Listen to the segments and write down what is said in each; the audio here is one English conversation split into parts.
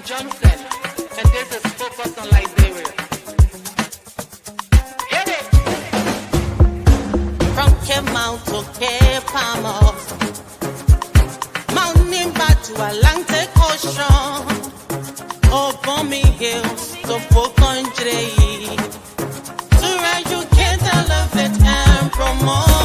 Johnson, and this is Focus on Liberia. Hit it! From Cape to Cape Palmas, mountain back to Atlantic Ocean, over me hills to Country, to educate, elevate, and promote.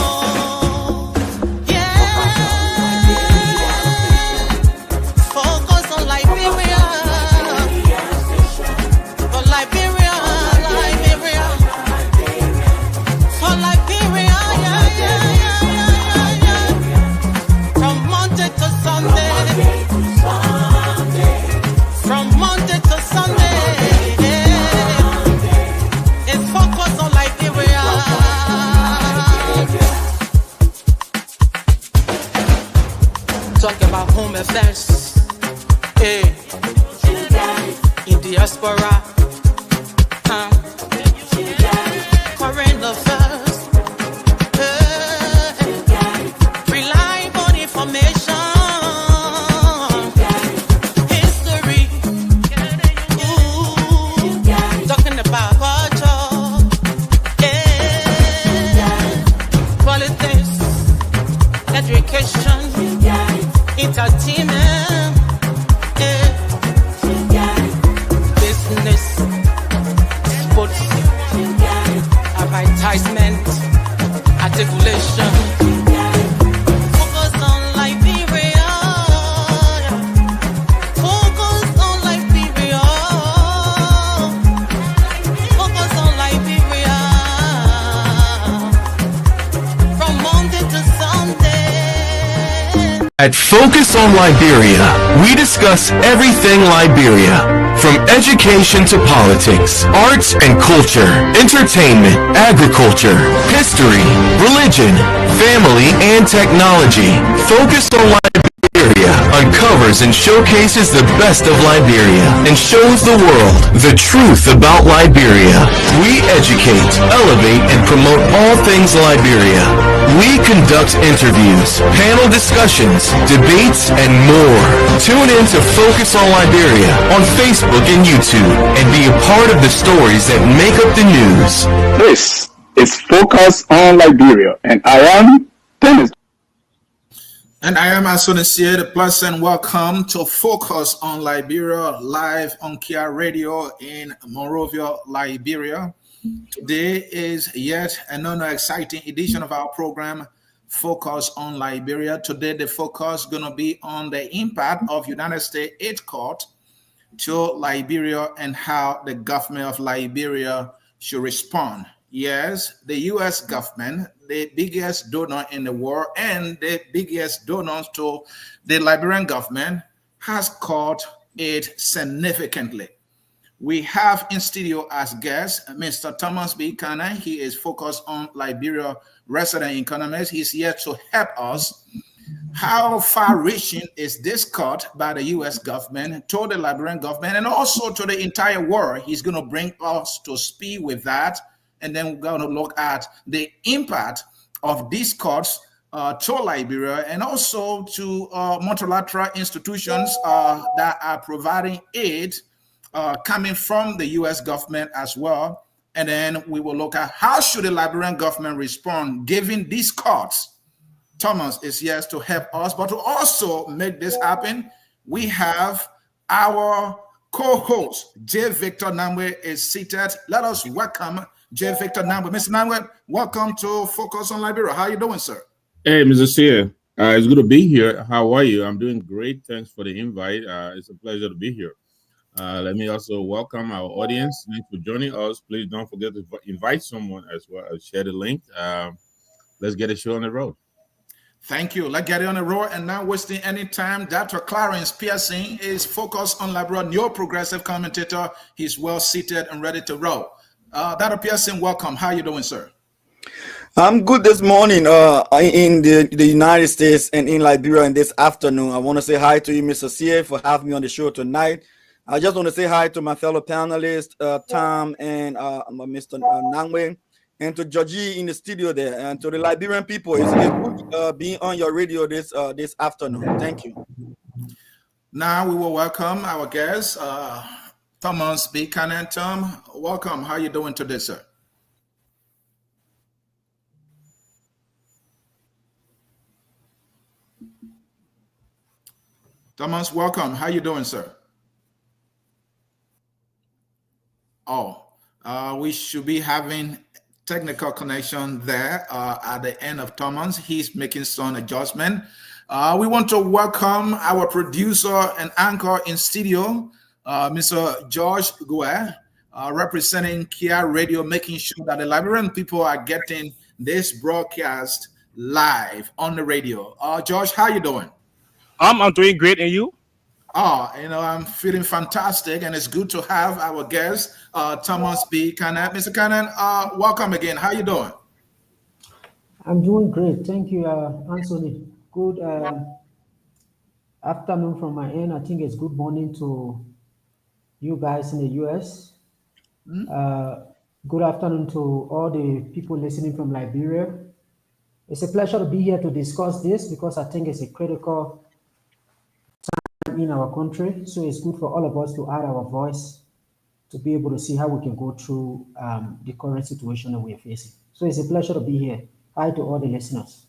Talk about home affairs, hey, in diaspora, current affairs, hey, reliable information, history, talking about culture, hey, politics, education, entertainment, business, sports, advertisement, articulation. Focus on Liberia. Focus on Liberia. Focus on Liberia. From Monday to Sunday. At Focus on Liberia, we discuss everything Liberia, from education to politics, arts and culture, entertainment, agriculture, history, religion, family, and technology. Focus on Liberia uncovers and showcases the best of Liberia and shows the world the truth about Liberia. We educate, elevate, and promote all things Liberia. We conduct interviews, panel discussions, debates, and more. Tune in to Focus on Liberia on Facebook and YouTube and be a part of the stories that make up the news. This is Focus on Liberia, and I am Dennis. And I am Asonisia, the pleasant welcome to Focus on Liberia, live on Kia Radio in Monrovia, Liberia. Today is yet another exciting edition of our program, Focus on Liberia. Today, the focus is going to be on the impact of United States aid cut to Liberia and how the government of Liberia should respond. Yes, the U.S. government, the biggest donor in the world and the biggest donor to the Liberian government, has cut aid significantly. We have in studio as guest Mr. Thomas B. Kana. He is focused on Liberia resident economist. He's here to help us. How far-reaching is this cut by the U.S. government to the Liberian government and also to the entire world? He's going to bring us to speed with that. And then we're going to look at the impact of these cuts to Liberia and also to multilateral institutions that are providing aid coming from the U.S. government as well. And then we will look at how should the Liberian government respond given these cuts. Thomas is here to help us, but to also make this happen, we have our co-host, J. Victor Nangwe, is seated. Let us welcome J. Victor Nangwe. Mr. Nangwe, welcome to Focus on Liberia. How are you doing, sir? Hey, Mr. Sear. It's good to be here. How are you? I'm doing great. Thanks for the invite. It's a pleasure to be here. Let me also welcome our audience. Thanks for joining us. Please don't forget to invite someone as well. Share the link. Let's get the show on the road. Thank you. Let's get it on the road and not wasting any time. Dr. Clarence Pearson is focused on Liberia, new progressive commentator. He's well seated and ready to roll. Dr. Pearson, welcome. How are you doing, sir? I'm good this morning in the United States and in Liberia and this afternoon. I want to say hi to you, Mr. CA, for having me on the show tonight. I just want to say hi to my fellow panelists, Tom and Mr. Nangwe, and to Georgie in the studio there, and to the Liberian people. It's good being on your radio this afternoon. Thank you. Now we will welcome our guest, Thomas B. Cannon. Tom, welcome. How you doing today, sir? Thomas, welcome. How you doing, sir? Oh, we should be having technical connection there at the end of Thomas. He's making some adjustment. We want to welcome our producer and anchor in studio, Mr. George Guer, representing Kia Radio, making sure that the Liberian people are getting this broadcast live on the radio. George, how you doing? I'm doing great, and you? I'm feeling fantastic, and it's good to have our guest, Thomas B. Cannon. Mr. Cannon, welcome again. How you doing? I'm doing great. Thank you, Anthony. Good afternoon from my end. I think it's good morning to you guys in the US. Good afternoon to all the people listening from Liberia. It's a pleasure to be here to discuss this because I think it's a critical time in our country. So it's good for all of us to add our voice to be able to see how we can go through the current situation that we are facing. So it's a pleasure to be here. Hi to all the listeners.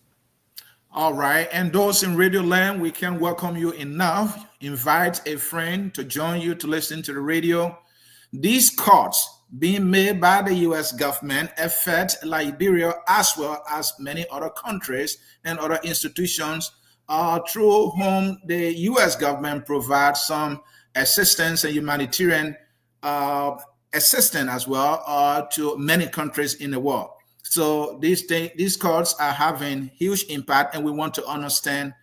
All right. And those in Radio Land, we can welcome you enough. Invite a friend to join you to listen to the radio. These cuts being made by the U.S. government affect Liberia as well as many other countries and other institutions through whom the U.S. government provides some assistance and humanitarian assistance as well to many countries in the world. So these cuts are having huge impact, and we want to understand,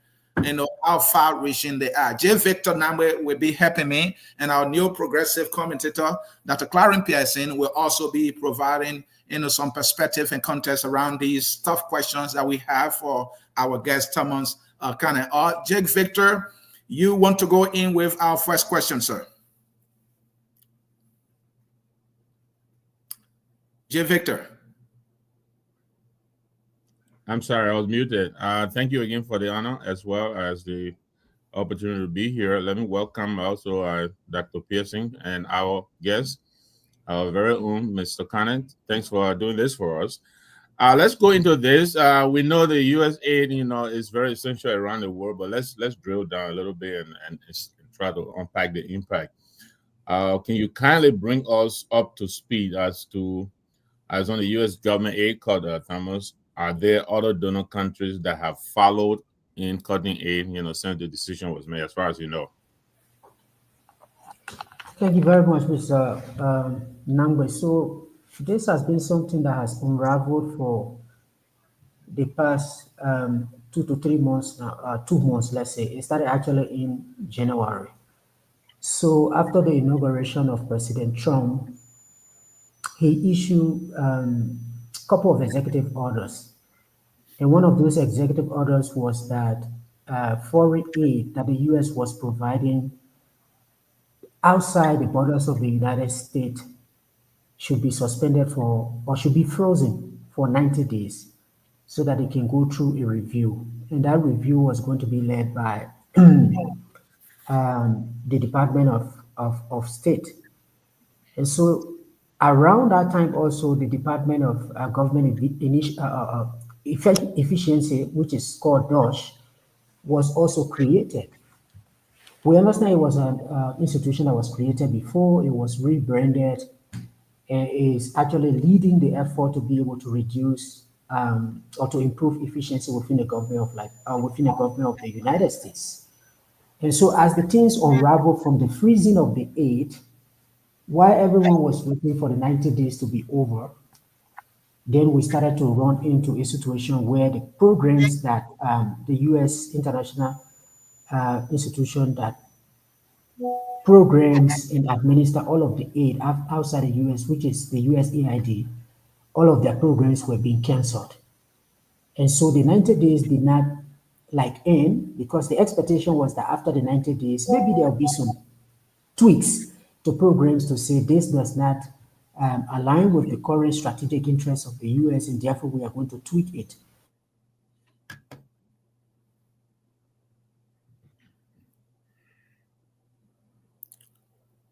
how far-reaching they are. J. Victor Namwe will be helping me, and our new progressive commentator, Dr. Clarence Pearson, will also be providing, some perspective and context around these tough questions that we have for our guest, Thomas Cannon. Jake Victor, you want to go in with our first question, sir? J. Victor. I'm sorry, I was muted. Thank you again for the honor as well as the opportunity to be here. Let me welcome also Dr. Pearson and our guest, our very own Mr. Cannon. Thanks for doing this for us. Let's go into this. We know the U.S. aid, is very essential around the world, but let's drill down a little bit and try to unpack the impact. Can you kindly bring us up to speed as on the U.S. government aid cut, Thomas? Are there other donor countries that have followed in cutting aid, since the decision was made, as far as you know? Thank you very much, Mr. Nangwe. So this has been something that has unraveled for the past 2 to 3 months now, 2 months, let's say. It started actually in January. So after the inauguration of President Trump, he issued couple of executive orders. And one of those executive orders was that foreign aid that the U.S. was providing outside the borders of the United States should be suspended or should be frozen for 90 days so that it can go through a review. And that review was going to be led by the Department of State. And so around that time also, the Department of Government Efficiency, which is called DOSH, was also created. We understand it was an institution that was created before, it was rebranded, and is actually leading the effort to be able to reduce or to improve efficiency within the government of the United States. And so as the things unravel from the freezing of the aid, while everyone was waiting for the 90 days to be over, then we started to run into a situation where the programs that the U.S. international institution that programs and administer all of the aid outside the U.S., which is the USAID, all of their programs were being canceled. And so the 90 days did not end, because the expectation was that after the 90 days, maybe there'll be some tweaks to programs to say this does not align with the current strategic interests of the U.S., and therefore we are going to tweak it.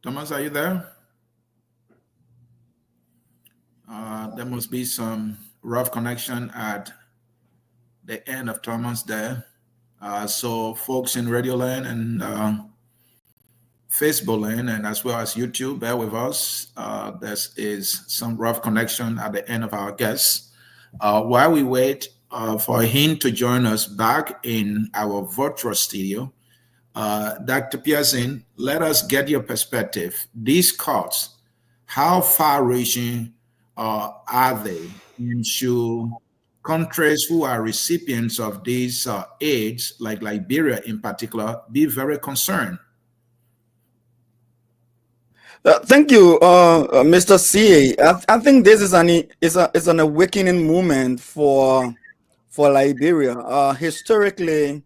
Thomas, are you there? There must be some rough connection at the end of Thomas there. So folks in Radio Land and Facebook Land, and as well as YouTube, bear with us. There is some rough connection at the end of our guests. While we wait for him to join us back in our virtual studio, Dr. Pearson, let us get your perspective. These cuts, how far-reaching are they? And should countries who are recipients of these aids, like Liberia in particular, be very concerned? Thank you, Mr. CA. I think this is an awakening moment for Liberia. Historically,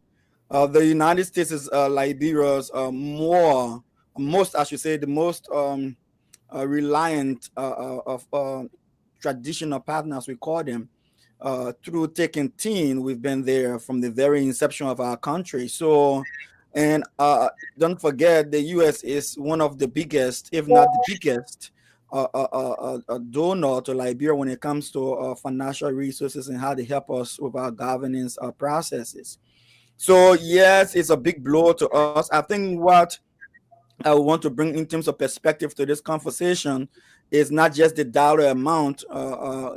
the United States is Liberia's most, I should say, the most reliant of traditional partners, we call them. Through thick and thin, we've been there from the very inception of our country. So, and don't forget, the U.S. is one of the biggest, if not the biggest, donor to Liberia when it comes to financial resources and how they help us with our governance processes. So, yes, it's a big blow to us. I think what I want to bring in terms of perspective to this conversation is not just the dollar amount.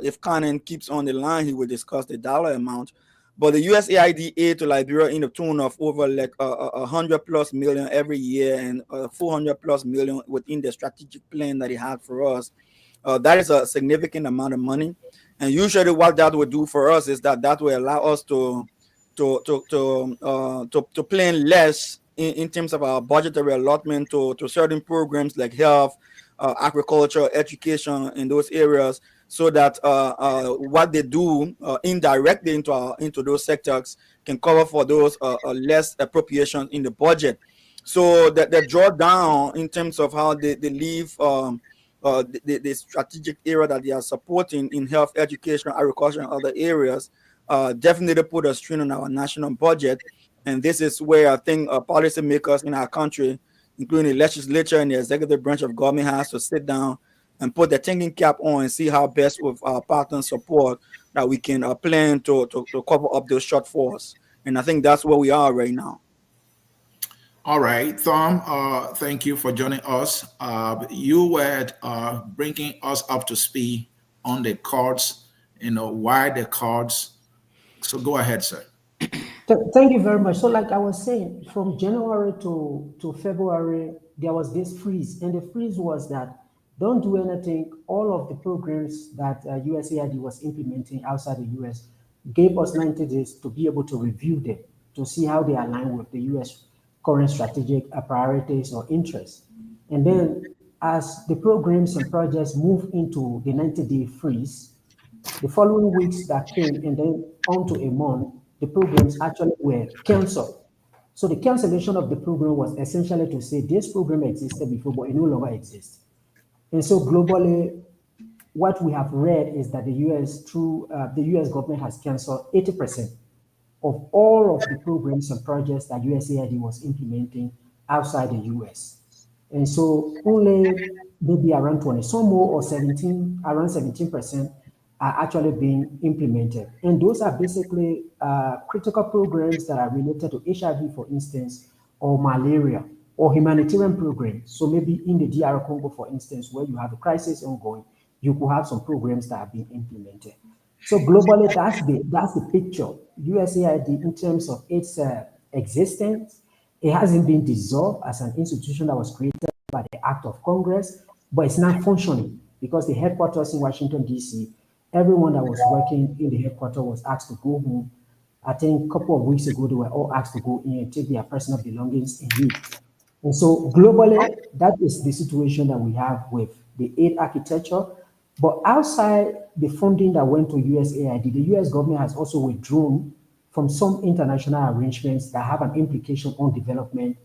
If Conan keeps on the line, he will discuss the dollar amount. But the USAID aid to Liberia in the tune of over like 100+ million every year and 400+ million within the strategic plan that he had for us. That is a significant amount of money. And usually what that would do for us is that will allow us to plan less in terms of our budgetary allotment to certain programs like health, agriculture, education in those areas, so that what they do indirectly into those sectors can cover for those less appropriations in the budget. So that the drawdown in terms of how they leave the strategic area that they are supporting in health, education, agriculture, and other areas definitely put a strain on our national budget. And this is where I think policymakers in our country, including the legislature and the executive branch of government, has to sit down and put the thinking cap on and see how best with our partner support that we can plan to cover up those shortfalls. And I think that's where we are right now. All right, Tom, thank you for joining us. You were bringing us up to speed on the cards, why the cards. So go ahead, sir. Thank you very much. So like I was saying, from January to February, there was this freeze. And the freeze was that don't do anything. All of the programs that USAID was implementing outside the US gave us 90 days to be able to review them, to see how they align with the US current strategic priorities or interests. And then as the programs and projects move into the 90-day freeze, the following weeks that came and then on to a month, the programs actually were canceled. So the cancellation of the program was essentially to say this program existed before, but it no longer exists. And so globally, what we have read is that the US, through the US government, has canceled 80% of all of the programs and projects that USAID was implementing outside the US. And so only maybe around 20, some more, or 17, around 17% are actually being implemented. And those are basically critical programs that are related to HIV, for instance, or malaria, or humanitarian programs. So maybe in the DR Congo, for instance, where you have a crisis ongoing, you could have some programs that are being implemented. So globally, that's the picture. USAID, in terms of its existence, it hasn't been dissolved as an institution that was created by the Act of Congress, but it's not functioning because the headquarters in Washington, D.C., everyone that was working in the headquarters was asked to go home. I think a couple of weeks ago, they were all asked to go in and take their personal belongings and leave. And so globally, that is the situation that we have with the aid architecture. But outside the funding that went to USAID, the US government has also withdrawn from some international arrangements that have an implication on development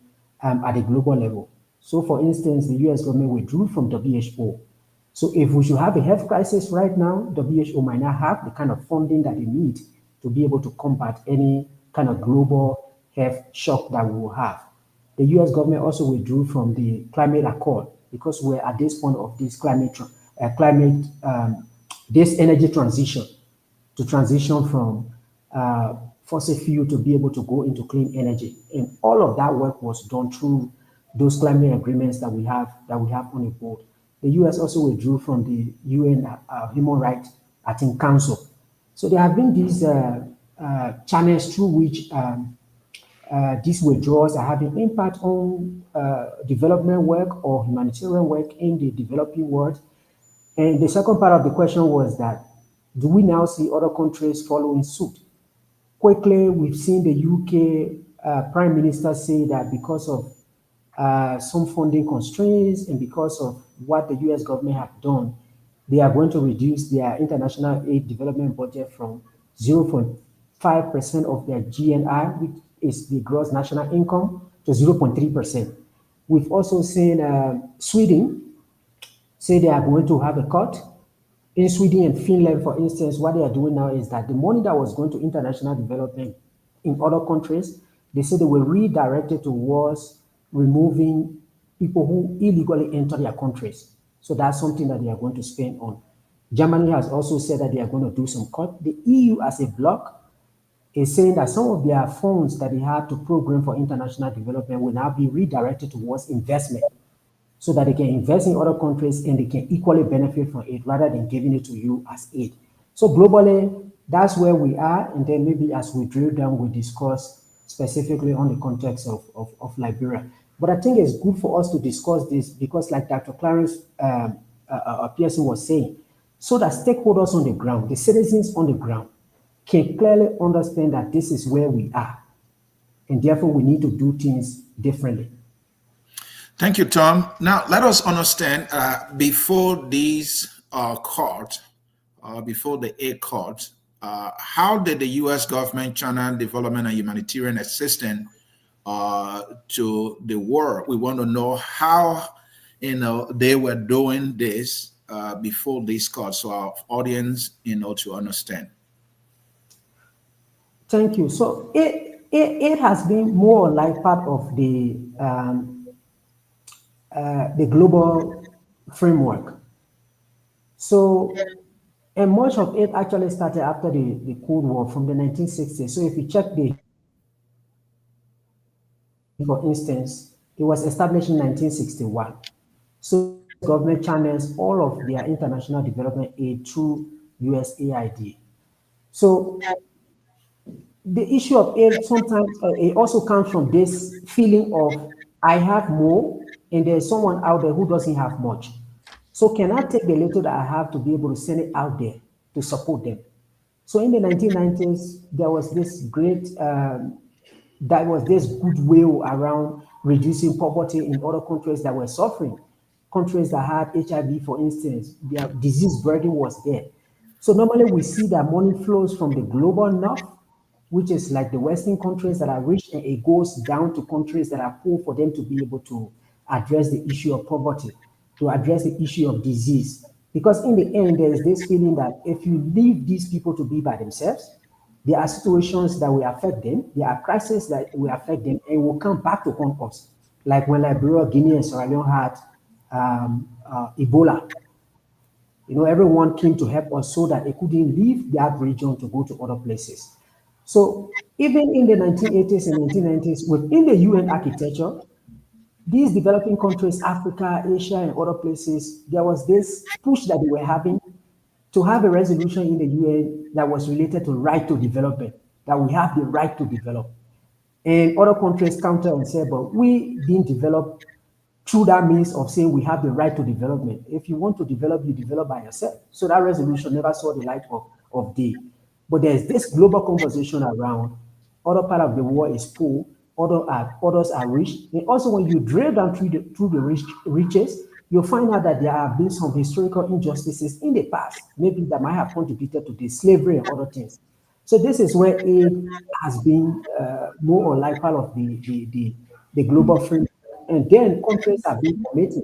at a global level. So for instance, the US government withdrew from WHO. So if we should have a health crisis right now, WHO might not have the kind of funding that they need to be able to combat any kind of global health shock that we will have. The US government also withdrew from the climate accord, because we're at this point of this this energy transition, to transition from fossil fuel to be able to go into clean energy. And all of that work was done through those climate agreements that we have on the board. The US also withdrew from the UN Human Rights Council. So there have been these channels through which these withdrawals are having impact on development work or humanitarian work in the developing world. And the second part of the question was that, do we now see other countries following suit? Quickly, we've seen the UK Prime Minister say that because of some funding constraints and because of what the US government have done, they are going to reduce their international aid development budget from 0.5% of their GNI, which is the gross national income, to 0.3%. We've also seen Sweden say they are going to have a cut. In Sweden and Finland, for instance, what they are doing now is that the money that was going to international development in other countries, they say they will redirect it towards removing people who illegally enter their countries. So that's something that they are going to spend on. Germany has also said that they are going to do some cut. The EU as a bloc is saying that some of their funds that they have to program for international development will now be redirected towards investment, so that they can invest in other countries and they can equally benefit from it rather than giving it to you as aid. So globally, that's where we are. And then maybe as we drill down, we discuss specifically on the context of Liberia. But I think it's good for us to discuss this because, like Dr. Clarence Pearson was saying, so that stakeholders on the ground, the citizens on the ground, can clearly understand that this is where we are. And therefore, we need to do things differently. Thank you, Tom. Now, let us understand before these court, before the aid court, how did the U.S. government channel development and humanitarian assistance to the world? We want to know how they were doing this before this court, so our audience to understand. Thank you. So it has been more like part of the global framework. So, and much of it actually started after the Cold War from the 1960s. So if you check for instance, it was established in 1961. So government channels all of their international development aid through USAID. So the issue of aid sometimes it also comes from this feeling of I have more and there's someone out there who doesn't have much. So can I take the little that I have to be able to send it out there to support them? So in the 1990s, there was this goodwill around reducing poverty in other countries that were suffering. Countries that had HIV, for instance, their disease burden was there. So normally we see that money flows from the global north, which is like the Western countries that are rich, and it goes down to countries that are poor for them to be able to address the issue of poverty, to address the issue of disease. Because in the end, there is this feeling that if you leave these people to be by themselves, there are situations that will affect them, there are crises that will affect them, and will come back to haunt us. Like when Liberia, Guinea, and Sierra Leone had Ebola. Everyone came to help us so that they couldn't leave that region to go to other places. So even in the 1980s and 1990s, within the UN architecture, these developing countries, Africa, Asia, and other places, there was this push that they were having to have a resolution in the UN that was related to right to development, that we have the right to develop. And other countries counter and say, but we didn't develop through that means of saying we have the right to development. If you want to develop, you develop by yourself. So that resolution never saw the light of day. But there's this global conversation around other part of the world is poor, others are rich. And also when you drill down through the riches, you'll find out that there have been some historical injustices in the past, maybe that might have contributed to the slavery and other things. So this is where aid has been more or like part of the global framework. And then countries have been committed.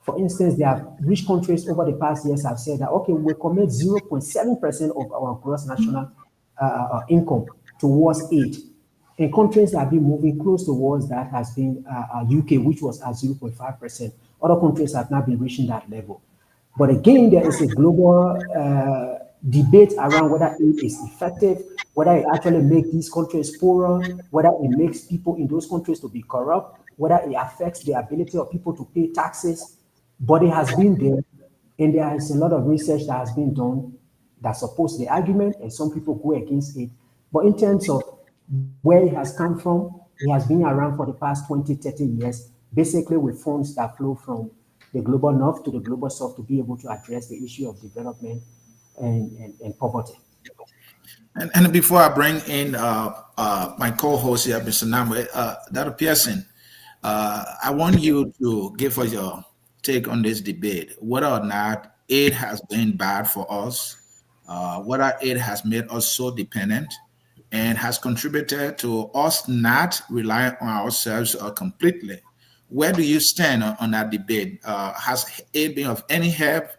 For instance, there are rich countries over the past years have said that, okay, we'll commit 0.7% of our gross national income towards aid. And countries that have been moving close towards that has been UK, which was at 0.5%. Other countries have not been reaching that level. But again, there is a global debate around whether aid is effective, whether it actually makes these countries poorer, whether it makes people in those countries to be corrupt, whether it affects the ability of people to pay taxes. But it has been there, and there is a lot of research that has been done that supports the argument, and some people go against it. But in terms of where it has come from, it has been around for the past 20, 30 years, basically with funds that flow from the global north to the global south to be able to address the issue of development and poverty. And before I bring in my co-host here, Mr. Namwe, Dr. Pearson, I want you to give us your take on this debate, whether or not aid has been bad for us, whether it has made us so dependent and has contributed to us not relying on ourselves completely. Where do you stand on that debate? Has aid been of any help?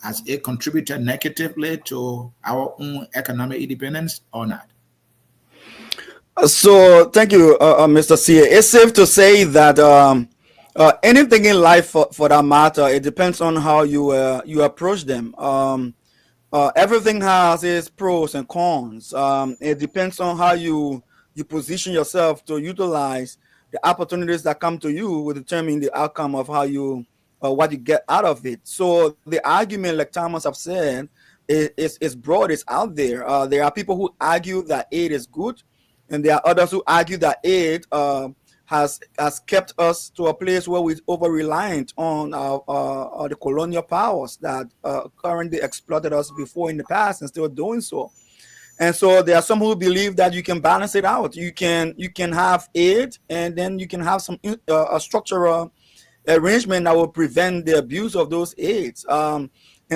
Has it contributed negatively to our own economic independence or not? So thank you, Mr. C. It's safe to say that anything in life, for that matter, it depends on how you approach them. Everything has its pros and cons. It depends on how you position yourself to utilize the opportunities that come to you will determine the outcome of how you what you get out of it. So the argument, like Thomas have said, is broad. It's out there. There are people who argue that aid is good, and there are others who argue that aid has kept us to a place where we're over reliant on the colonial powers that currently exploited us before in the past and still doing so. And so there are some who believe that you can balance it out. You can have aid, and then you can have some a structural arrangement that will prevent the abuse of those aids. And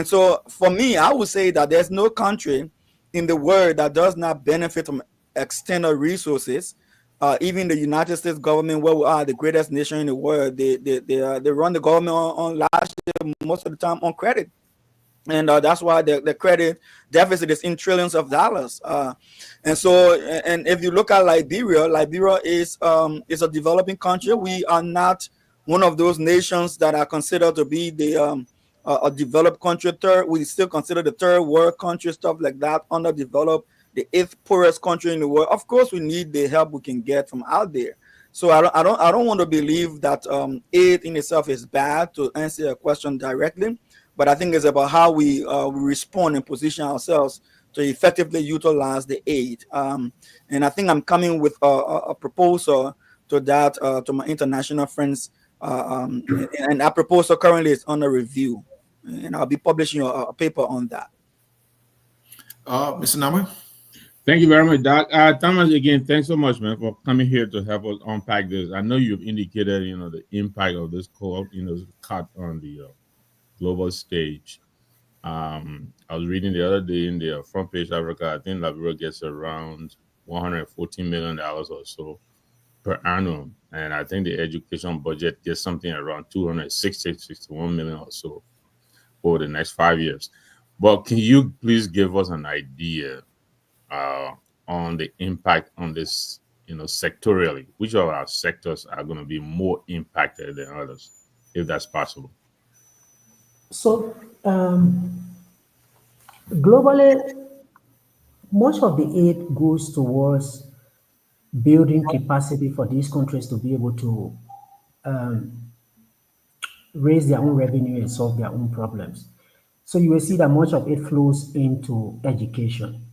so for me, I would say that there's no country in the world that does not benefit from external resources. Even the United States government, where we are the greatest nation in the world, they run the government on largely most of the time on credit. And that's why the credit deficit is in trillions of dollars. And so, and if you look at Liberia is a developing country. We are not one of those nations that are considered to be the a developed country. We still consider the third world country, stuff like that, underdeveloped, the eighth poorest country in the world. Of course, we need the help we can get from out there. So I don't want to believe that aid in itself is bad, to answer your question directly. But I think it's about how we respond and position ourselves to effectively utilize the aid. And I think I'm coming with a proposal to that to my international friends, and that proposal currently is under review, and I'll be publishing a paper on that. Mr. Namwe? Thank you very much, Doc. Thomas, again, thanks so much, man, for coming here to help us unpack this. I know you've indicated, the impact of this cut on the global stage. I was reading the other day in the front page Africa, I think Liberia gets around $114 million or so per annum. And I think the education budget gets something around 61 million or so over the next 5 years. But can you please give us an idea on the impact on this, sectorially? Which of our sectors are going to be more impacted than others, if that's possible? So globally, much of the aid goes towards building capacity for these countries to be able to raise their own revenue and solve their own problems. So you will see that much of it flows into education.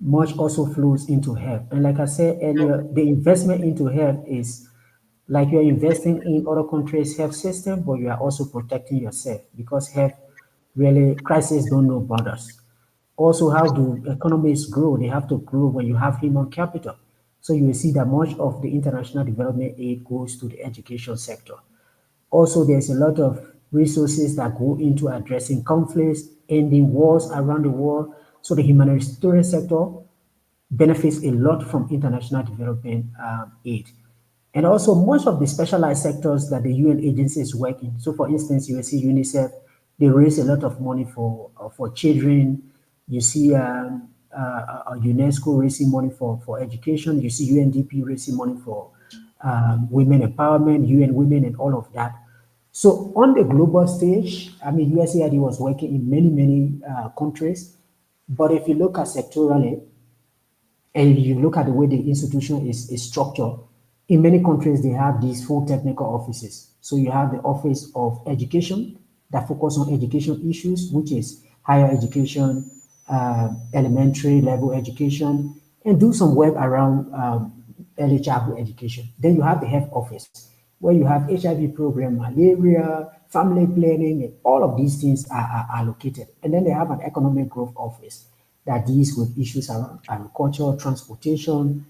Much also flows into health. And like I said earlier, the investment into health is like you're investing in other countries' health system, but you are also protecting yourself, because health really, crises don't know borders. Also, how do economies grow? They have to grow when you have human capital. So you will see that much of the international development aid goes to the education sector. Also, there's a lot of resources that go into addressing conflicts, ending wars around the world. So the humanitarian sector benefits a lot from international development aid. And also much of the specialized sectors that the UN agencies work in. So for instance, you will see UNICEF, they raise a lot of money for children. You see UNESCO raising money for education. You see UNDP raising money for women empowerment, UN Women, and all of that. So on the global stage, I mean, USAID was working in many countries, but if you look at sectorally, and you look at the way the institution is structured, in many countries they have these full technical offices. So you have the Office of Education that focus on education issues, which is higher education, elementary level education, and do some work around early childhood education. Then you have the Health Office, where you have HIV program, malaria, family planning, and all of these things are allocated. And then they have an Economic Growth Office that deals with issues around agriculture, transportation,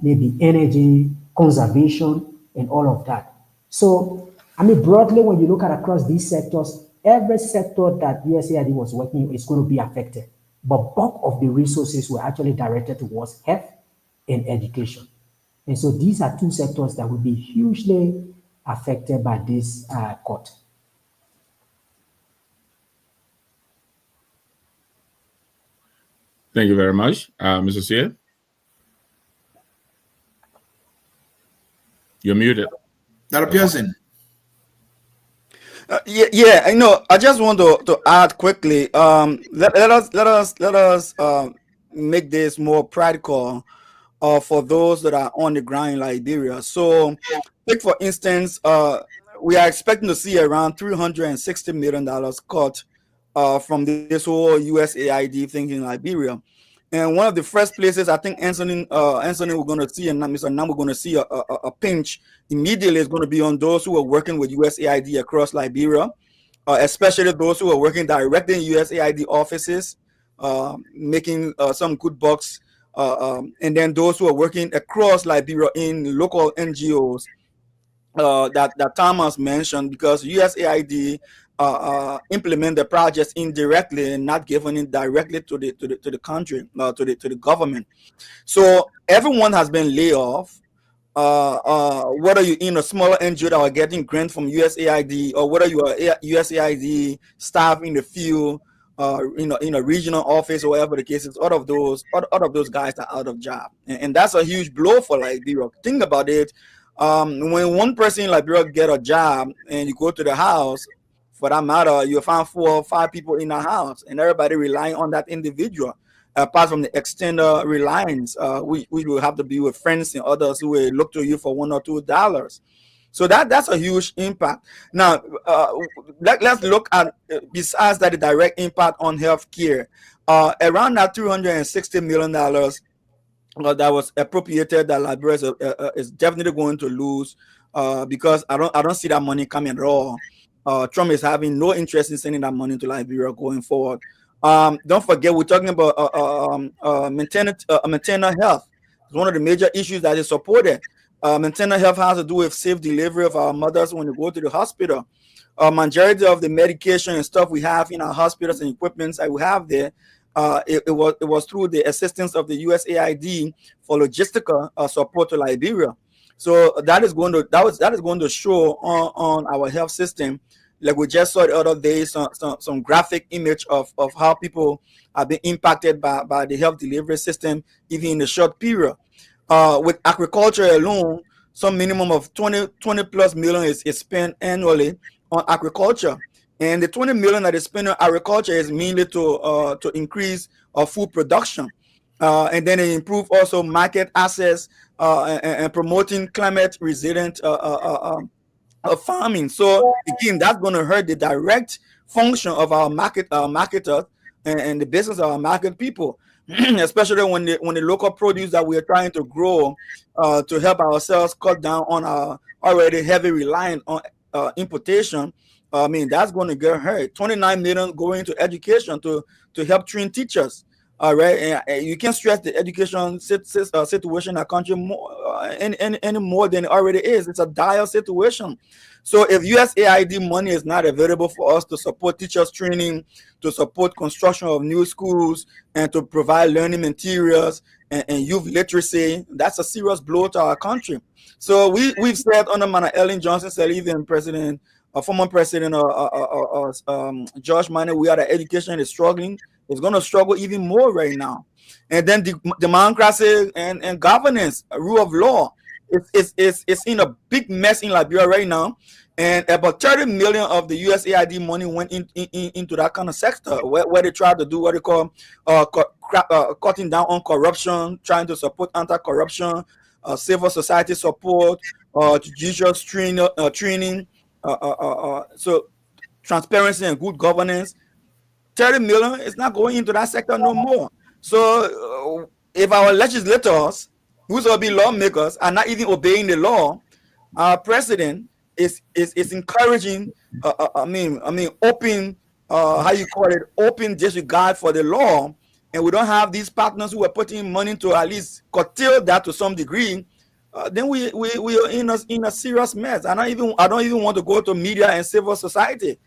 maybe energy, conservation, and all of that. So, I mean, broadly, when you look at across these sectors, every sector that USAID was working is going to be affected. But bulk of the resources were actually directed towards health and education. And so these are two sectors that will be hugely affected by this cut. Thank you very much. Mr. Sear? You're muted. Dr. Pearson. Yeah, I know. I just want to add quickly. Let us make this more practical for those that are on the ground in Liberia. So, take for instance, we are expecting to see around $360 million cut from this whole USAID thing in Liberia. And one of the first places I think Anthony we're going to see, and Mr. Nam, we're going to see a pinch immediately is going to be on those who are working with USAID across Liberia, especially those who are working directly in USAID offices, making some good bucks, and then those who are working across Liberia in local NGOs that Thomas mentioned, because USAID implement the projects indirectly and not giving it directly to the country, to the government. So everyone has been laid off. Whether you're in a smaller NGO that are getting grants from USAID, or whether you are USAID staff in the field, in a regional office or whatever the case is, all of those guys are out of job, and that's a huge blow for Liberia. Think about it. When one person in Liberia get a job and you go to the house, for that matter, you find 4 or 5 people in the house, and everybody relying on that individual. Apart from the extended reliance, we will have to be with friends and others who will look to you for $1 or $2. So that's a huge impact. Now, let's look at, besides that, the direct impact on healthcare. Around that $360 million that was appropriated, that Liberia is definitely going to lose, because I don't see that money coming at all. Trump is having no interest in sending that money to Liberia going forward. Don't forget, we're talking about maternal health. It's one of the major issues that is supported. Maternal health has to do with safe delivery of our mothers when they go to the hospital. Majority of the medication and stuff we have in our hospitals and equipment that we have there, it was through the assistance of the USAID for logistical support to Liberia. So that is going to show on our health system. Like we just saw the other day, some graphic image of how people have been impacted by the health delivery system, even in the short period. With agriculture alone, some minimum of 20 plus million is spent annually on agriculture. And the 20 million that is spent on agriculture is mainly to increase food production. And then it improve also market access and promoting climate resilient farming. So again, that's going to hurt the direct function of our marketers and the business of our market people, especially when the local produce that we are trying to grow to help ourselves cut down on our already heavy reliance on importation. I mean, that's going to get hurt. 29 million going to education to help train teachers. All right, and you can't stress the education situation in our country any more than it already is. It's a dire situation. So if USAID money is not available for us to support teachers training, to support construction of new schools, and to provide learning materials and youth literacy, that's a serious blow to our country. So we've said under Mana Ellen Johnson Sullivan, former president George Manning, we are the education is struggling. is going to struggle even more right now. And then the democracy and governance, rule of law, it's in a big mess in Liberia right now. And about 30 million of the USAID money went into that kind of sector where they try to do what they call cutting down on corruption, trying to support anti-corruption, civil society support, judicial training, so transparency and good governance. 30 million is not going into that sector no more. So if our legislators, who will be lawmakers, are not even obeying the law, our president is encouraging open how you call it, open disregard for the law, and we don't have these partners who are putting money to at least curtail that to some degree. Then we are in a serious mess. I don't even want to go to media and civil society.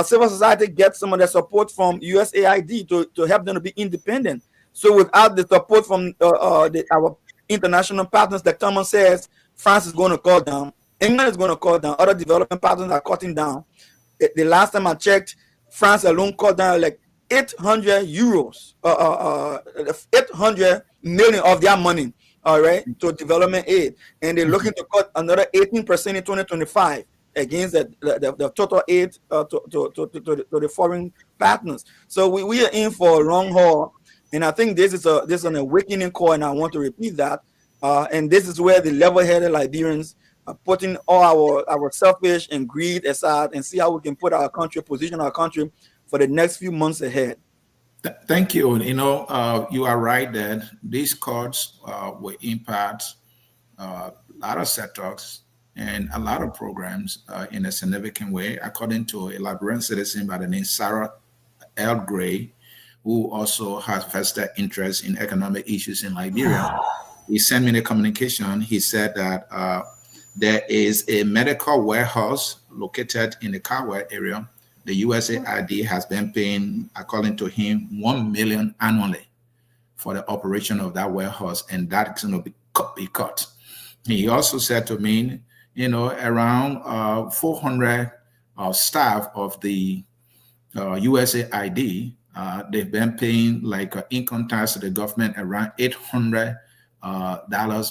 Civil society gets some of the support from USAID to help them to be independent. So without the support from our international partners, like Thomas says, France is going to cut down, England is going to cut down, other developing partners are cutting down. The last time I checked, France alone cut down like 800 euros, 800 million of their money, all right, to development aid. And they're looking to cut another 18% in 2025 against the total aid to the foreign partners. So we are in for a long haul. And I think this is an awakening call, and I want to repeat that. And this is where the level-headed Liberians are putting all our selfish and greed aside and see how we can put position our country for the next few months ahead. Thank you. You are right that these cuts will impact a lot of sectors and a lot of programs in a significant way, according to a Liberian citizen by the name Sarah L. Gray, who also has vested interest in economic issues in Liberia. He sent me the communication. He said that there is a medical warehouse located in the Kawa area. The USAID has been paying, according to him, $1 million annually for the operation of that warehouse, and that's going to be cut. He also said to me, around 400 staff of the USAID, they've been paying like income tax to the government around $800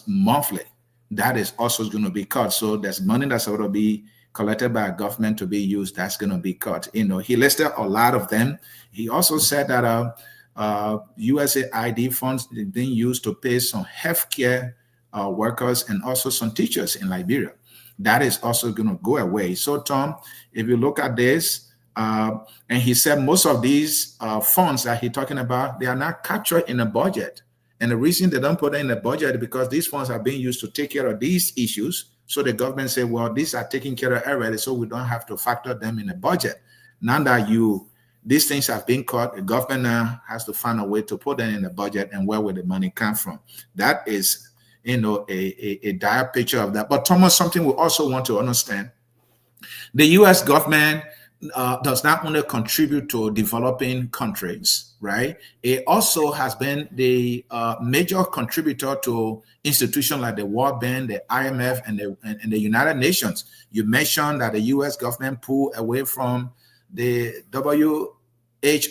monthly. That is also going to be cut. So there's money that's going to be collected by a government to be used. That's going to be cut. He listed a lot of them. He also said that USAID funds are being used to pay some healthcare workers and also some teachers in Liberia. That is also going to go away. So Tom, if you look at this, and he said most of these funds that he's talking about, they are not captured in the budget. And the reason they don't put it in the budget is because these funds are being used to take care of these issues. So the government say, well, these are taken care of already, so we don't have to factor them in the budget. Now that these things have been cut, the government now has to find a way to put them in the budget, and where will the money come from? That is, a dire picture of that. But Thomas, something we also want to understand, the U.S. government does not only contribute to developing countries, right? It also has been the major contributor to institutions like the World Bank, the IMF, and the United Nations. You mentioned that the U.S. government pulled away from the WHO.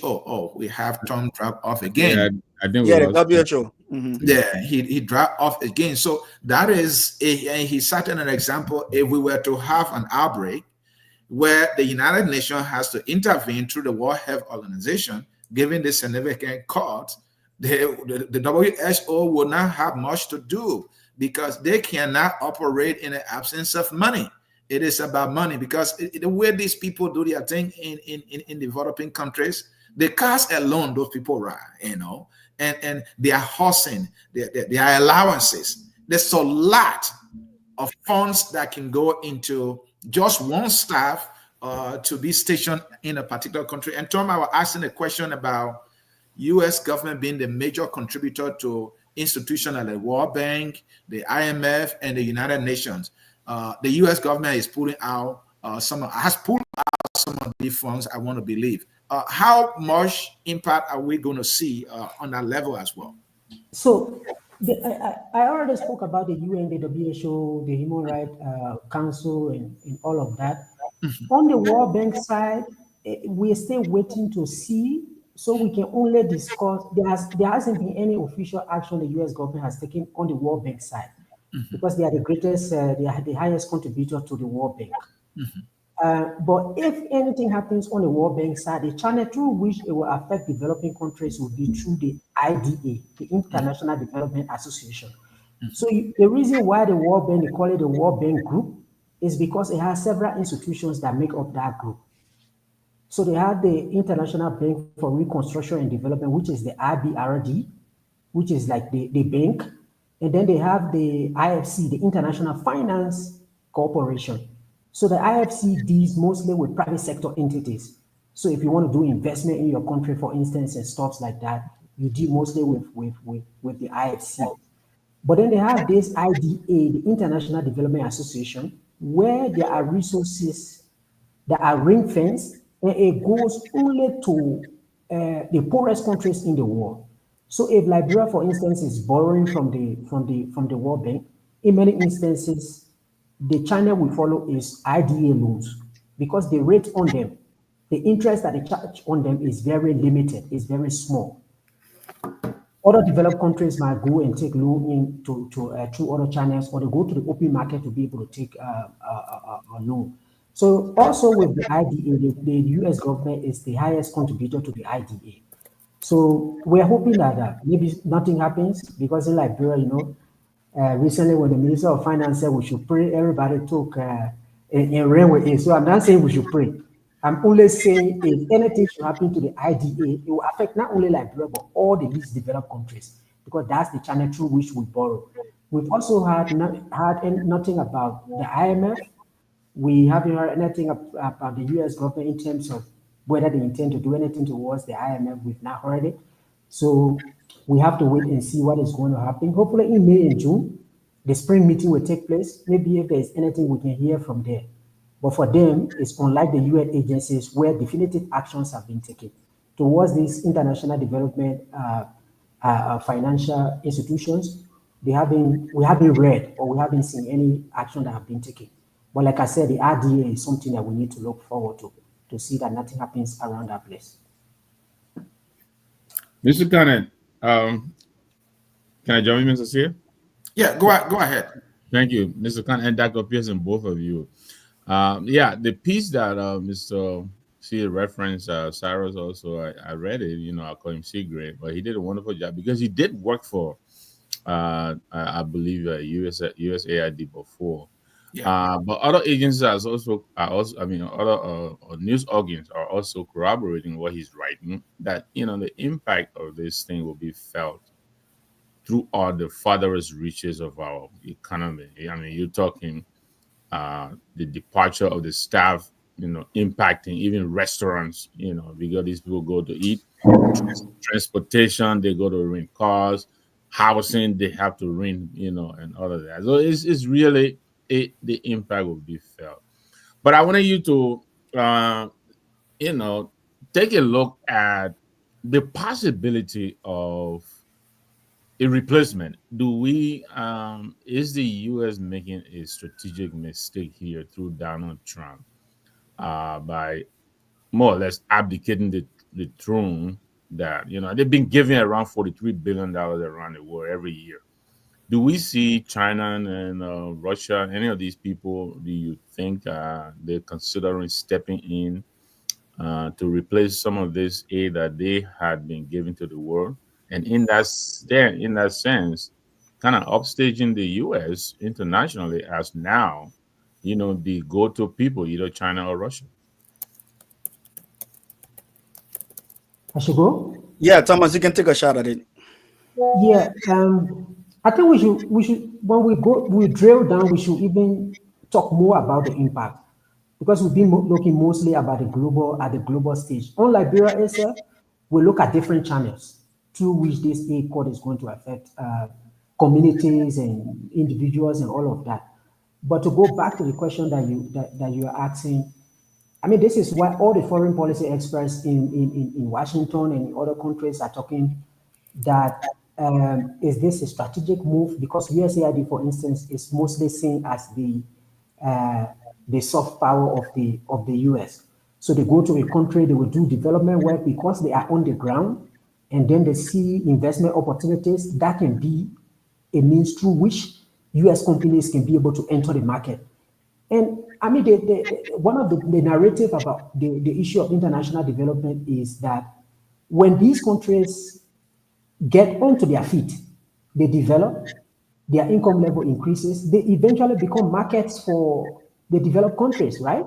Oh, we have Tom drop off again. I think the WHO. Mm-hmm. Yeah, he dropped off again. So that is, he cited an example. If we were to have an outbreak, where the United Nations has to intervene through the World Health Organization, given the significant cost, the WHO will not have much to do because they cannot operate in the absence of money. It is about money because the way these people do their thing in developing countries, the cost alone, those people run, and they are housing, their allowances. There's a lot of funds that can go into just one staff to be stationed in a particular country. And Tom, I was asking a question about U.S. government being the major contributor to institutions like the World Bank, the IMF, and the United Nations. The U.S. government is pulling out some of these funds, I want to believe. How much impact are we going to see on that level as well? So I already spoke about the UN, the WHO, the Human Rights Council, and all of that. Mm-hmm. On the World Bank side, we're still waiting to see So we can only discuss, there hasn't been any official action the US government has taken on the World Bank side because they are the greatest, they are the highest contributor to the World Bank. But if anything happens on the World Bank side, the channel through which it will affect developing countries will be through the IDA, the International Development Association. So the reason why the World Bank, they call it the World Bank Group, is because it has several institutions that make up that group. So they have the International Bank for Reconstruction and Development, which is the IBRD, which is like the bank. And then they have the IFC, the International Finance Corporation. So the IFC deals mostly with private sector entities. So if you want to do investment in your country, for instance, and stuff like that, you deal mostly with the IFC. But then they have this IDA, the International Development Association, where there are resources that are ring fenced, and it goes only to the poorest countries in the world. So if Liberia, for instance, is borrowing from the World Bank, in many instances, the channel we follow is IDA loans because the rate on them, the interest that they charge on them is very limited, is very small. Other developed countries might go and take loan in through other channels, or they go to the open market to be able to take a loan. So also with the IDA, the US government is the highest contributor to the IDA. So we're hoping that maybe nothing happens because in Liberia, recently when the Minister of Finance said we should pray, everybody took and ran with it. So I'm not saying we should pray. I'm only saying if anything should happen to the IDA, it will affect not only Liberia, but all the least developed countries because that's the channel through which we borrow. We've also had nothing about the IMF. We haven't heard anything about the US government in terms of whether they intend to do anything towards the IMF. We've not heard it. So we have to wait and see what is going to happen. Hopefully in May and June, the spring meeting will take place. Maybe if there's anything we can hear from there. But for them, it's unlike the UN agencies where definitive actions have been taken towards these international development financial institutions. We haven't read or we haven't seen any action that have been taken. But like I said, the RDA is something that we need to look forward to see that nothing happens around that place. Mr. Cannon, can I join you, Mr. Sear? Yeah, go ahead. Thank you, Mr. Khan and Dr. Pearson, both of you. The piece that Mr. Sear referenced, Cyrus also, I read it, I call him Seagray, but he did a wonderful job because he did work for, I believe, USAID before. Yeah. But other agencies other news organs are also corroborating what he's writing, that, the impact of this thing will be felt throughout the farthest reaches of our economy. I mean, you're talking the departure of the staff, impacting even restaurants, because these people go to eat, transportation, they go to rent cars, housing, they have to rent, and all of that. So it's really, the impact will be felt. But I wanted you to, take a look at the possibility of a replacement. Is the U.S. making a strategic mistake here through Donald Trump by more or less abdicating the throne that, they've been giving around $43 billion around the world every year? Do we see China and Russia, any of these people, do you think they're considering stepping in to replace some of this aid that they had been giving to the world? And in that sense, kind of upstaging the U.S. internationally as now, the go-to people, either China or Russia? I should go? Yeah, Thomas, you can take a shot at it. Yeah, I think we should when we drill down, we should even talk more about the impact because we've been looking mostly about the global stage. On Liberia itself, we look at different channels through which this aid cut is going to affect communities and individuals and all of that. But to go back to the question that you are asking, I mean, this is why all the foreign policy experts in Washington and in other countries are talking that is this a strategic move? Because USAID, for instance, is mostly seen as the soft power of the US. So they go to a country, they will do development work because they are on the ground, and then they see investment opportunities. That can be a means through which US companies can be able to enter the market. And I mean, one of the narrative about the issue of international development is that when these countries get onto their feet, they develop, their income level increases, they eventually become markets for the developed countries, right?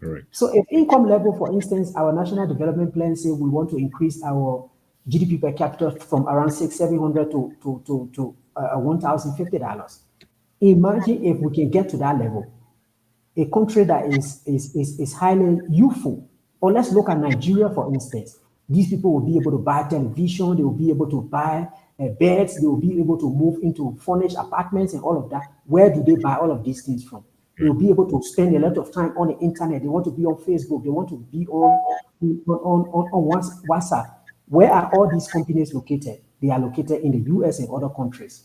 Correct. So if income level, for instance, our national development plan say we want to increase our GDP per capita from around $700 to $1,050. Imagine if we can get to that level, a country that is highly youthful. Or let's look at Nigeria, for instance. These people will be able to buy television, they will be able to buy beds, they will be able to move into furnished apartments and all of that. Where do they buy all of these things from? They will be able to spend a lot of time on the internet. They want to be on Facebook, they want to be on WhatsApp. Where are all these companies located? They are located in the US and other countries.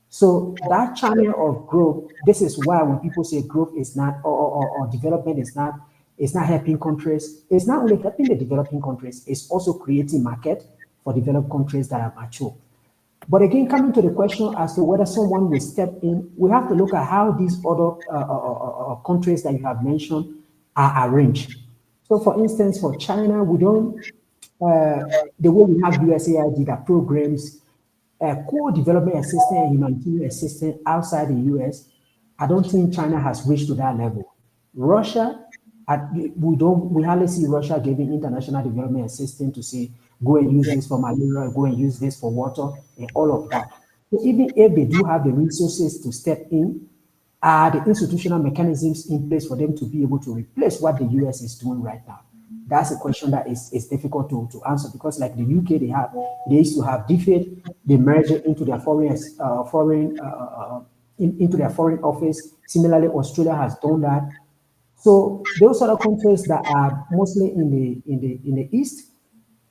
So that channel of growth, this is why when people say growth is not or development is not helping countries, it's not only helping the developing countries, it's also creating market for developed countries that are mature. But again, coming to the question as to whether someone will step in, we have to look at how these other countries that you have mentioned are arranged. So for instance, for China, we don't, the way we have USAID that programs co-development assistance and humanitarian assistance outside the US, I don't think China has reached to that level. Russia, we hardly see Russia giving international development assistance to say, go and use this for malaria, go and use this for water, and all of that. So even if they do have the resources to step in, are the institutional mechanisms in place for them to be able to replace what the US is doing right now? That's a question that is difficult to answer, because like the UK, they used to have DFID, they merge it into their into their foreign office. Similarly, Australia has done that. So those other countries that are mostly in the East,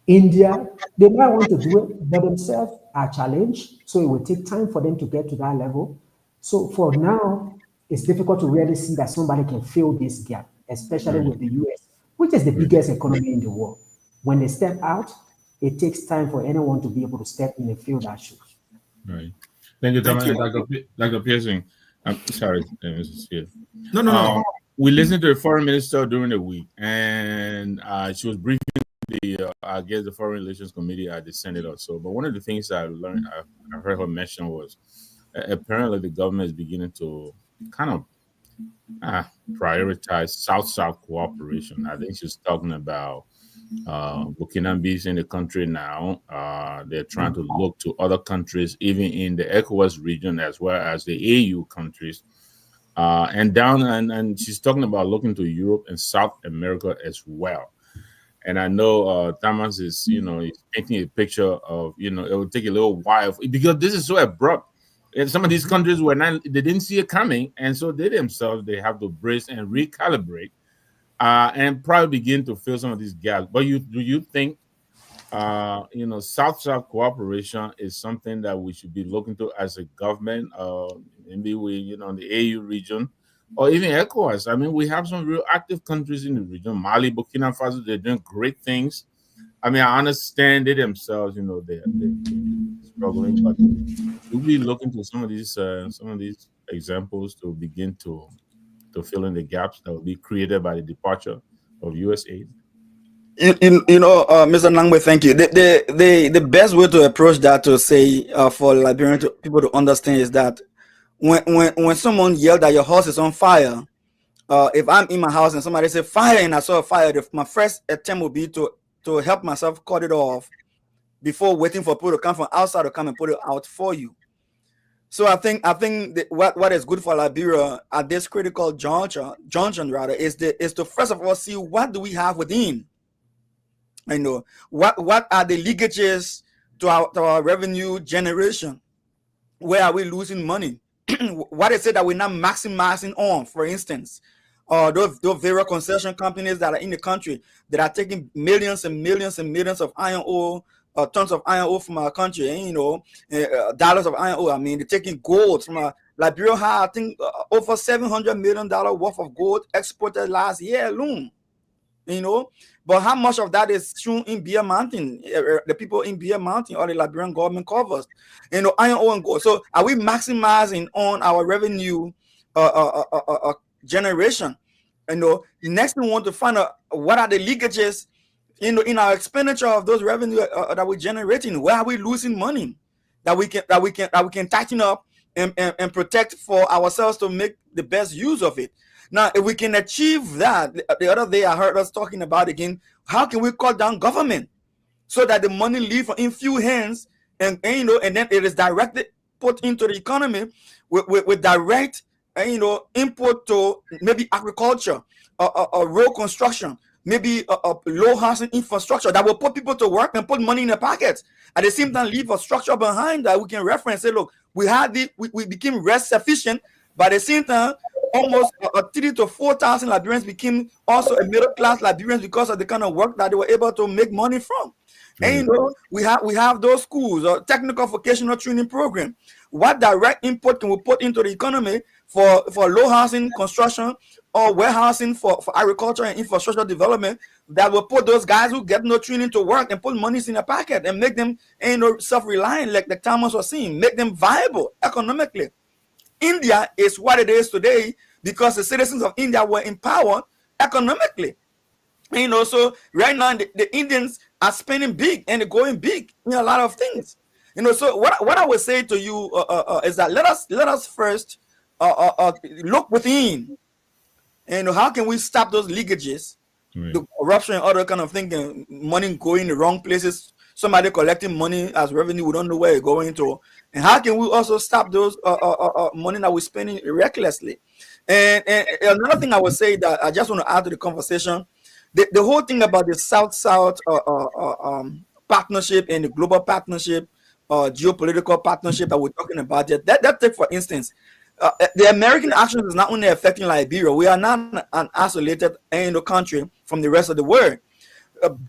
India, they might want to do it, but themselves are challenged. So it will take time for them to get to that level. So for now, it's difficult to really see that somebody can fill this gap, especially with the US, which is the biggest economy in the world. When they step out, it takes time for anyone to be able to step in and fill that shoes. Right. Thank you, Thank Thomas. you. Dr. Pearson. I'm sorry, Mrs. Spear. No. We listened to the foreign minister during the week, and she was briefing I guess the Foreign Relations Committee at the Senate or so. But one of the things I learned, I heard her mention was apparently the government is beginning to kind of prioritize South-South cooperation. I think she's talking about Burkina in the country now. They're trying to look to other countries, even in the ECOWAS region, as well as the AU countries. And she's talking about looking to Europe and South America as well. And I know Thomas is, he's painting a picture of, it will take a little while because this is so abrupt. And some of these countries they didn't see it coming, and so they themselves they have to brace and recalibrate, and probably begin to fill some of these gaps. But do you think, South-South cooperation is something that we should be looking to as a government? Maybe in the AU region, or even ECOWAS. I mean, we have some real active countries in the region. Mali, Burkina Faso, they're doing great things. I mean, I understand they themselves, they're struggling, but we'll be looking to some of these examples to begin to fill in the gaps that will be created by the departure of USAID. Mr. Nangwe, thank you. The best way to approach that, to say for Liberian people to understand, is that when someone yelled that your house is on fire, if I'm in my house and somebody say fire and I saw a fire, my first attempt would be to help myself cut it off before waiting for people to come from outside to come and put it out for you. So I think what is good for Liberia at this critical junction is to first of all see what do we have within. What are the leakages to our revenue generation? Where are we losing money? What is it that we're not maximizing on? For instance, those various concession companies that are in the country that are taking millions and millions and millions of iron ore, tons of iron ore from our country, and dollars of iron ore. I mean, they're taking gold from Liberia. Had, I think, over $700 million worth of gold exported last year alone. But how much of that is true in Beer Mountain? The people in Beer Mountain or the Liberian government covers, iron ore and gold. So are we maximizing on our revenue generation? Next we want to find out what are the leakages in our expenditure of those revenue that we're generating. Where are we losing money that we can tighten up and protect for ourselves to make the best use of it? Now, if we can achieve that, the other day I heard us talking about again, how can we cut down government so that the money leave in few hands and then it is directly put into the economy with direct input to maybe agriculture or road construction, maybe a low housing infrastructure that will put people to work and put money in their pockets. At the same time, leave a structure behind that we can reference. Say, look, we became rest sufficient, but at the same time, almost 3,000 to 4,000 Liberians became also a middle class Liberians because of the kind of work that they were able to make money from. And we have those schools or technical vocational training program. What direct input can we put into the economy for low housing construction or warehousing for agriculture and infrastructure development that will put those guys who get no training to work and put money in their pocket and make them self-reliant, like the Thomas was saying, make them viable economically. India is what it is today because the citizens of India were empowered economically. So right now the Indians are spending big and they're going big in a lot of things. So what I would say to you is that let us first look within. How can we stop those leakages, the corruption and other kind of thing, money going in the wrong places, somebody collecting money as revenue, we don't know where it's going to. And how can we also stop those money that we're spending recklessly? And another thing I would say that I just want to add to the conversation, the whole thing about the South-South partnership and the global partnership, geopolitical partnership that we're talking about, that take, for instance, the American actions is not only affecting Liberia. We are not an isolated country from the rest of the world.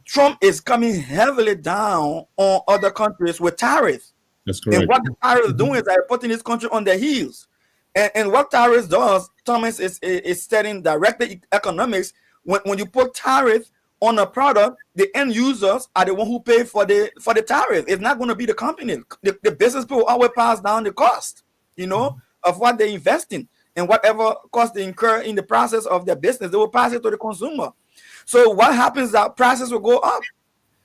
Trump is coming heavily down on other countries with tariffs. That's correct. And what the tariffs doing is they're putting this country on their heels. And what tariffs does, Thomas, is studying directly economics. When you put tariff on a product, the end users are the one who pay for the tariff. It's not going to be the company. The business people always pass down the cost, of what they invest in, and whatever cost they incur in the process of their business, they will pass it to the consumer. So what happens is that prices will go up.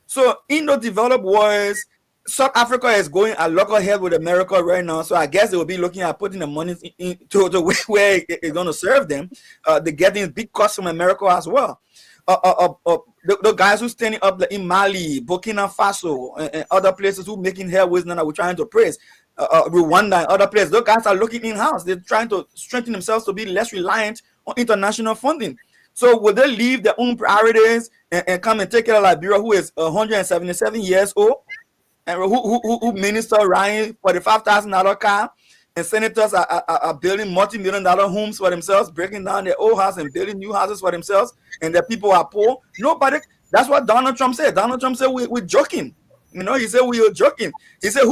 So in the developed worlds, South Africa is going a local ahead with America right now. So I guess they will be looking at putting the money into the way where it's going to serve them. They're getting big costs from America as well. The guys who standing up in Mali, Burkina Faso, and other places who making headways now that we're trying to praise, Rwanda and other places, those guys are looking in-house. They're trying to strengthen themselves to be less reliant on international funding. So will they leave their own priorities and come and take care of Liberia, who is 177 years old, and who Minister Ryan for the $5,000 car, and senators are building multi-million-dollar homes for themselves, breaking down their old house and building new houses for themselves, and their people are poor? Nobody. That's what Donald Trump said. Donald Trump said we're joking. He said we are joking. He said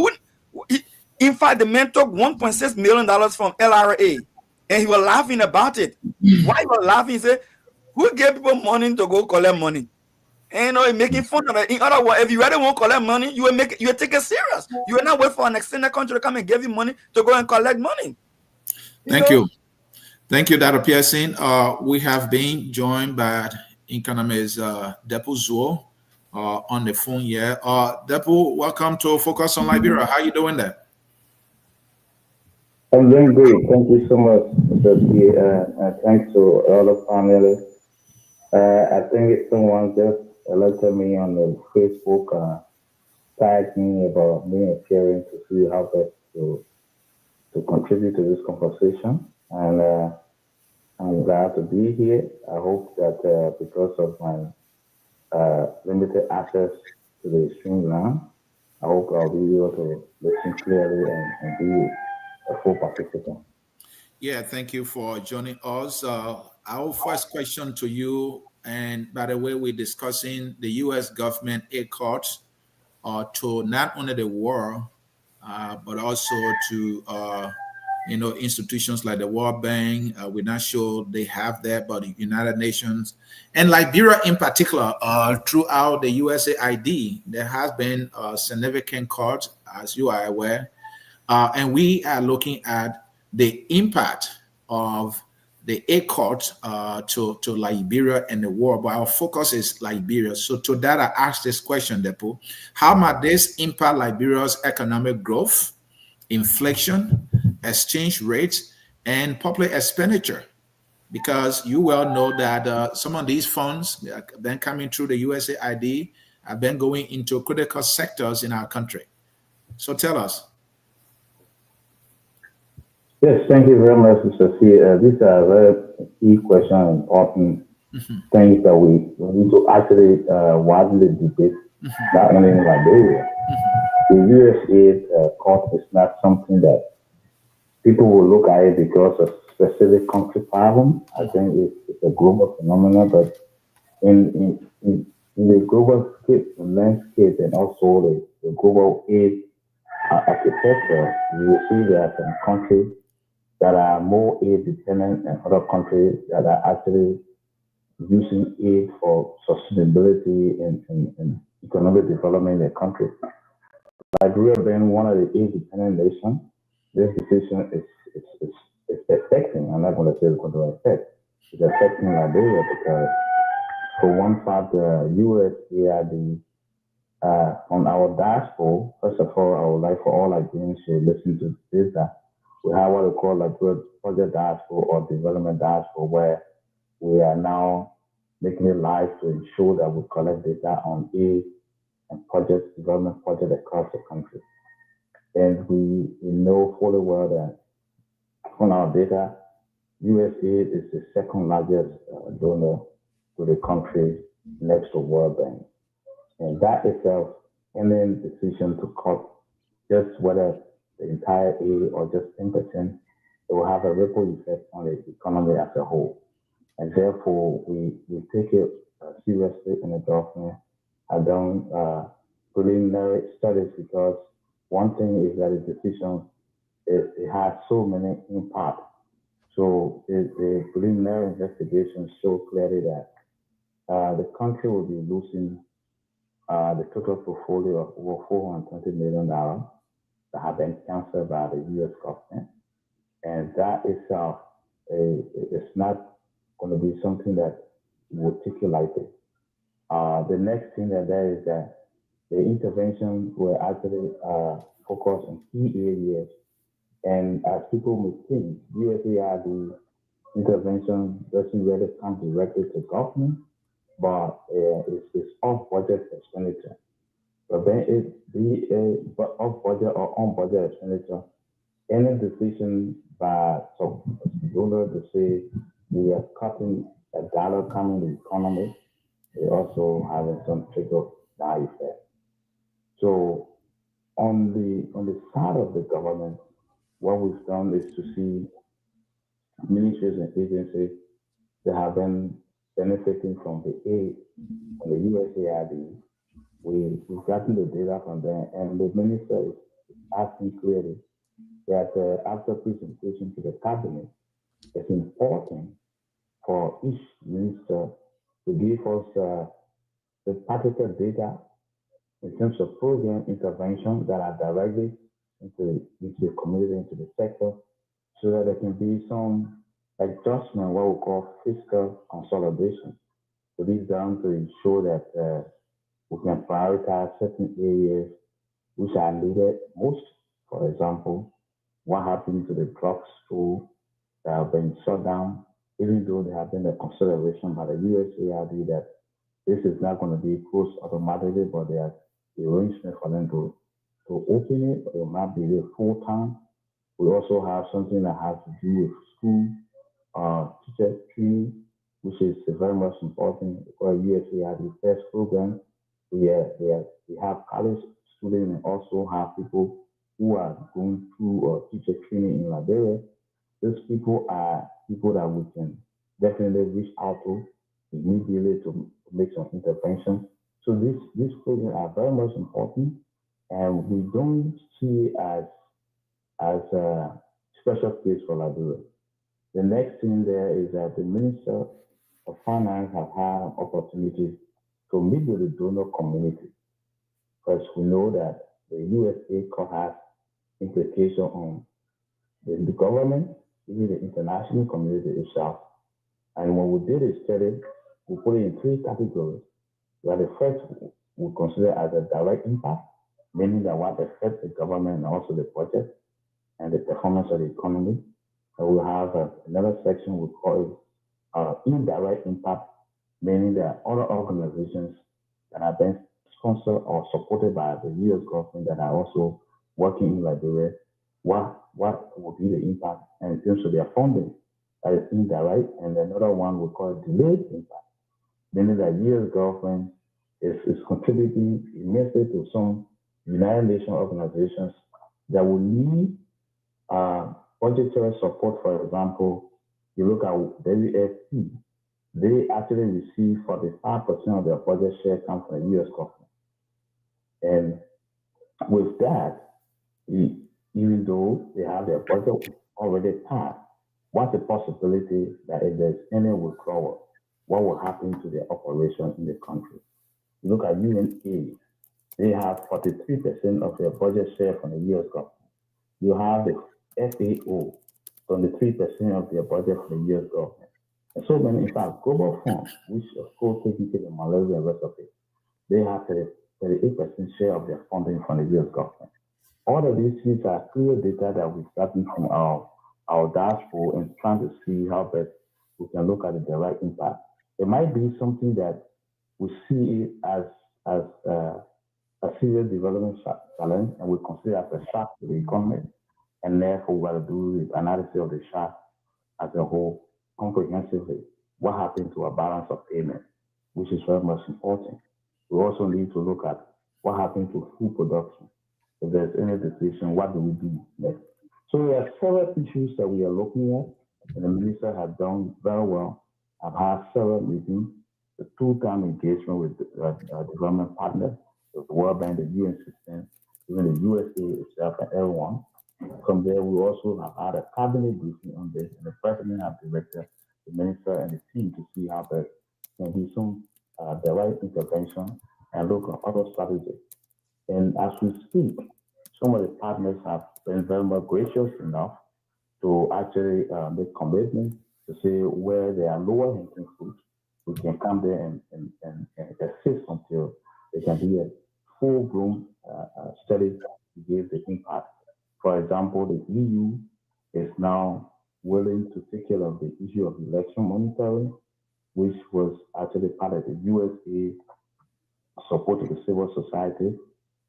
in fact, the man took $1.6 million from LRA, and he was laughing about it. Why he was laughing? He said, who gave people money to go collect money? And making fun of it. In other words, if you really want to collect money, you will take it serious. You will not wait for an extended country to come and give you money to go and collect money. Thank you, Dr. Pearson. We have been joined by economist Depu Zuo on the phone here. Depu, welcome to Focus on Liberia. How are you doing there? I'm doing great. Thank you so much, Mr. Thanks to all the panelists. I think someone just alerted me on the Facebook, tagged me about me appearing to see how best to contribute to this conversation. And I'm glad to be here. I hope that because of my limited access to the streamline, I hope I'll be able to listen clearly and be a full participant. Yeah, thank you for joining us. Our first question to you, and by the way, we're discussing the U.S. government aid cuts to not only the war, but also to institutions like the World Bank. We're not sure they have that, but the United Nations and Liberia in particular, throughout the USAID, there has been significant cuts, as you are aware. And we are looking at the impact of the aid cuts to Liberia and the world, but our focus is Liberia. So to that, I asked this question, Depo, how might this impact Liberia's economic growth, inflation, exchange rates, and public expenditure? Because you well know that some of these funds have been coming through the USAID, have been going into critical sectors in our country. So tell us. Yes, thank you very much, Mr. C. These are very key questions, important things that we need to actually widely debate, not only in Liberia. The USAID cost is not something that people will look at it because of specific country problem. I think it's a global phenomenon, but in the global landscape and also the global aid architecture, you will see there are some countries that are more aid dependent and other countries that are actually using aid for sustainability and economic development in their country. Liberia being one of the aid dependent nations, this decision is affecting, I'm not going to say it's going to affect, it's affecting Liberia because for one part, the USAID on our dashboard, first of all, I would like for all Liberians to listen to this, that we have what we call a project dashboard or development dashboard, where we are now making it live to ensure that we collect data on aid and project development projects across the country. And we know fully well that on our data, USAID is the second largest donor to the country next to World Bank. And that itself, any decision to cut just whether the entire aid or just 10%, it will have a ripple effect on the economy as a whole. And therefore, we take it seriously in the government. I've done preliminary studies because one thing is that the decision, it has so many impacts. So the preliminary investigations show clearly that the country will be losing the total portfolio of over $420 million that have been canceled by the U.S. government. And that itself is not going to be something that will take you lightly. The next thing that there is that the intervention will actually focus on key areas. And as people may think, USAID intervention doesn't really come directly to government, but it's off-budget expenditure. But then it be off-budget or on-budget expenditure, any decision by some donor to say we are cutting a dollar coming to the economy, they also having some trickle down effect. So on the side of the government, what we've done is to see ministries and agencies that have been benefiting from the aid from the USAID. We've gotten the data from them, and the minister is asking clearly that after presentation to the cabinet, it's important for each minister to give us the particular data in terms of program intervention that are directly into the community, into the sector, so that there can be some adjustment, what we call fiscal consolidation. So this is done to ensure that we can prioritize certain areas which are needed most. For example, what happened to the drugstore that have been shut down, even though there have been a consideration by the USAID that this is not going to be closed automatically, but there are arrangements for them to open it, but it will not be there full time. We also have something that has to do with school teacher training, which is very much important for USAID first program. We have college students and also have people who are going through teacher training in Liberia. These people are people that we can definitely reach out to immediately to make some intervention. So these programs are very much important, and we don't see as special case for Liberia. The next thing there is that the Minister of Finance have had an opportunity to meet with the donor community, because we know that the USA has implication on the government, even the international community itself. And when we did a study, we put it in 3 categories. Where the first we consider as a direct impact, meaning that what affects the government and also the budget and the performance of the economy. And we have another section we call it indirect impact, meaning that other organizations that are being sponsored or supported by the U.S. government that are also working in Liberia, what will be the impact and in terms of their funding? That is indirect. And another one we call it delayed impact, meaning that U.S. government is contributing immensely to some United Nations organizations that will need budgetary support. For example, you look at WFP, they actually receive 45% of their budget share comes from the U.S. government. And with that, even though they have their budget already passed, what's the possibility that if there's any withdrawal, what will happen to their operation in the country? You look at UNA, they have 43% of their budget share from the U.S. government. You have the FAO, 23% of their budget from the U.S. government. And so many, in fact, Global Fund, which of course taking care of malaria and the rest of it, they have 38% share of their funding from the U.S. government. All of these things are clear data that we're starting from our dashboard and trying to see how best we can look at the direct impact. It might be something that we see it as a serious development challenge, and we consider it as a shock to the economy, and therefore we will do the analysis of the shock as a whole comprehensively. What happened to our balance of payment, which is very much important. We also need to look at what happened to food production. If there's any decision, what do we do next? So there are several issues that we are looking at, and the minister has done very well. I've had several meetings, the 2-time engagement with development partners, the World Bank, the UN system, even the USA itself, and everyone. From there, we also have had a cabinet briefing on this, and the president has directed the minister and the team to see how there can be some direct intervention and look at other strategies. And as we speak, some of the partners have been very much gracious enough to actually make commitments to say where there are lower hanging fruits, we can come there and assist until there can be a full-blown study to give the impact. For example, the EU is now willing to take care of the issue of election monitoring, which was actually part of the USA support to the civil society.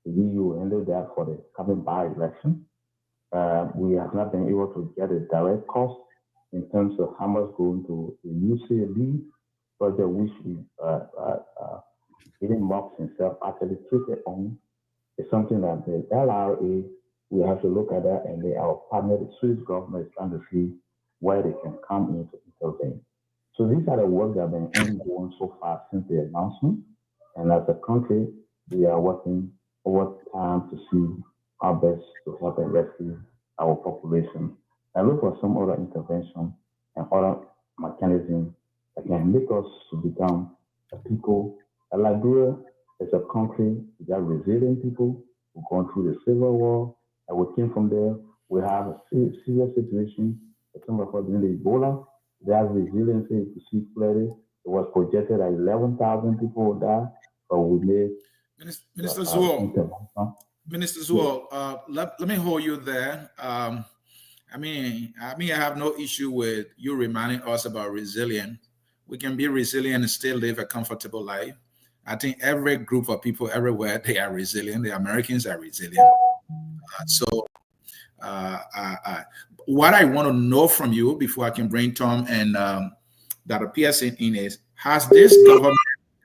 The EU handled that for the coming by-election. We have not been able to get a direct cost in terms of how much going to the UCLD project, which we even Marx himself actually took it on. It's something that the LRA, we have to look at that, and our partner, the Swiss government, is trying to see where they can come in to intervene. So these are the work that have been ongoing so far since the announcement. And as a country, we are working over time to see how best to help and rescue our population and look for some other intervention and other mechanisms that can make us to become a people. Liberia is a country that resilient people who gone through the Civil War, and we came from there. We have a serious situation. Some of us in the Ebola, there's resiliency to see clearly. It was projected that 11,000 people would die, but we made Minister Zuo. Minister Zuo, let me hold you there. I mean, I have no issue with you reminding us about resilience. We can be resilient and still live a comfortable life. I think every group of people everywhere, they are resilient. The Americans are resilient. What I want to know from you before I can bring Tom and Dr. Pearson in is, has this government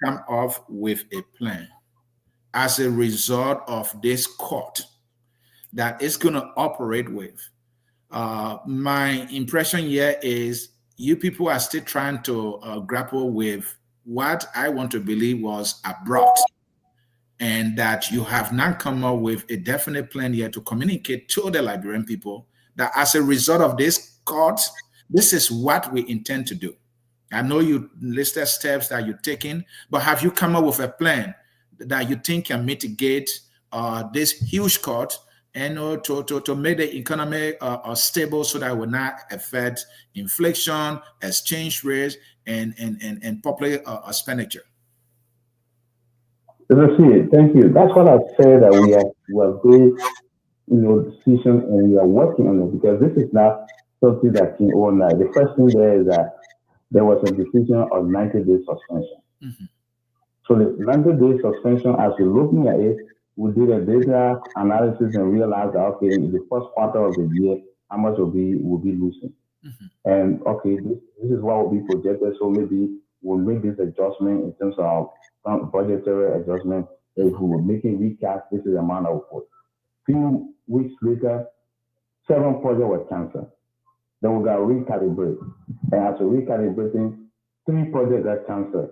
come up with a plan as a result of this court that it's going to operate with? My impression here is you people are still trying to grapple with what I want to believe was abrupt, and that you have not come up with a definite plan yet to communicate to the Liberian people that as a result of this cut, this is what we intend to do. I know you listed steps that you're taking, but have you come up with a plan that you think can mitigate this huge cut and to make the economy stable so that it will not affect inflation, exchange rates, and public expenditure? Let's see. Thank you. That's what I said, that we are very, decision, and we are working on it, because this is not something that came overnight. The first thing there is that there was a decision of 90-day suspension. So the 90-day suspension, as we're looking at it, we did a data analysis and realized that, okay, in the first quarter of the year, how much will be losing. And okay, this is what will be projected. So maybe we'll make this adjustment in terms of some budgetary adjustment. If we were making recast, this is the amount I will put. Few weeks later, 7 projects were canceled. Then we got recalibrated. And after recalibrating, 3 projects got canceled.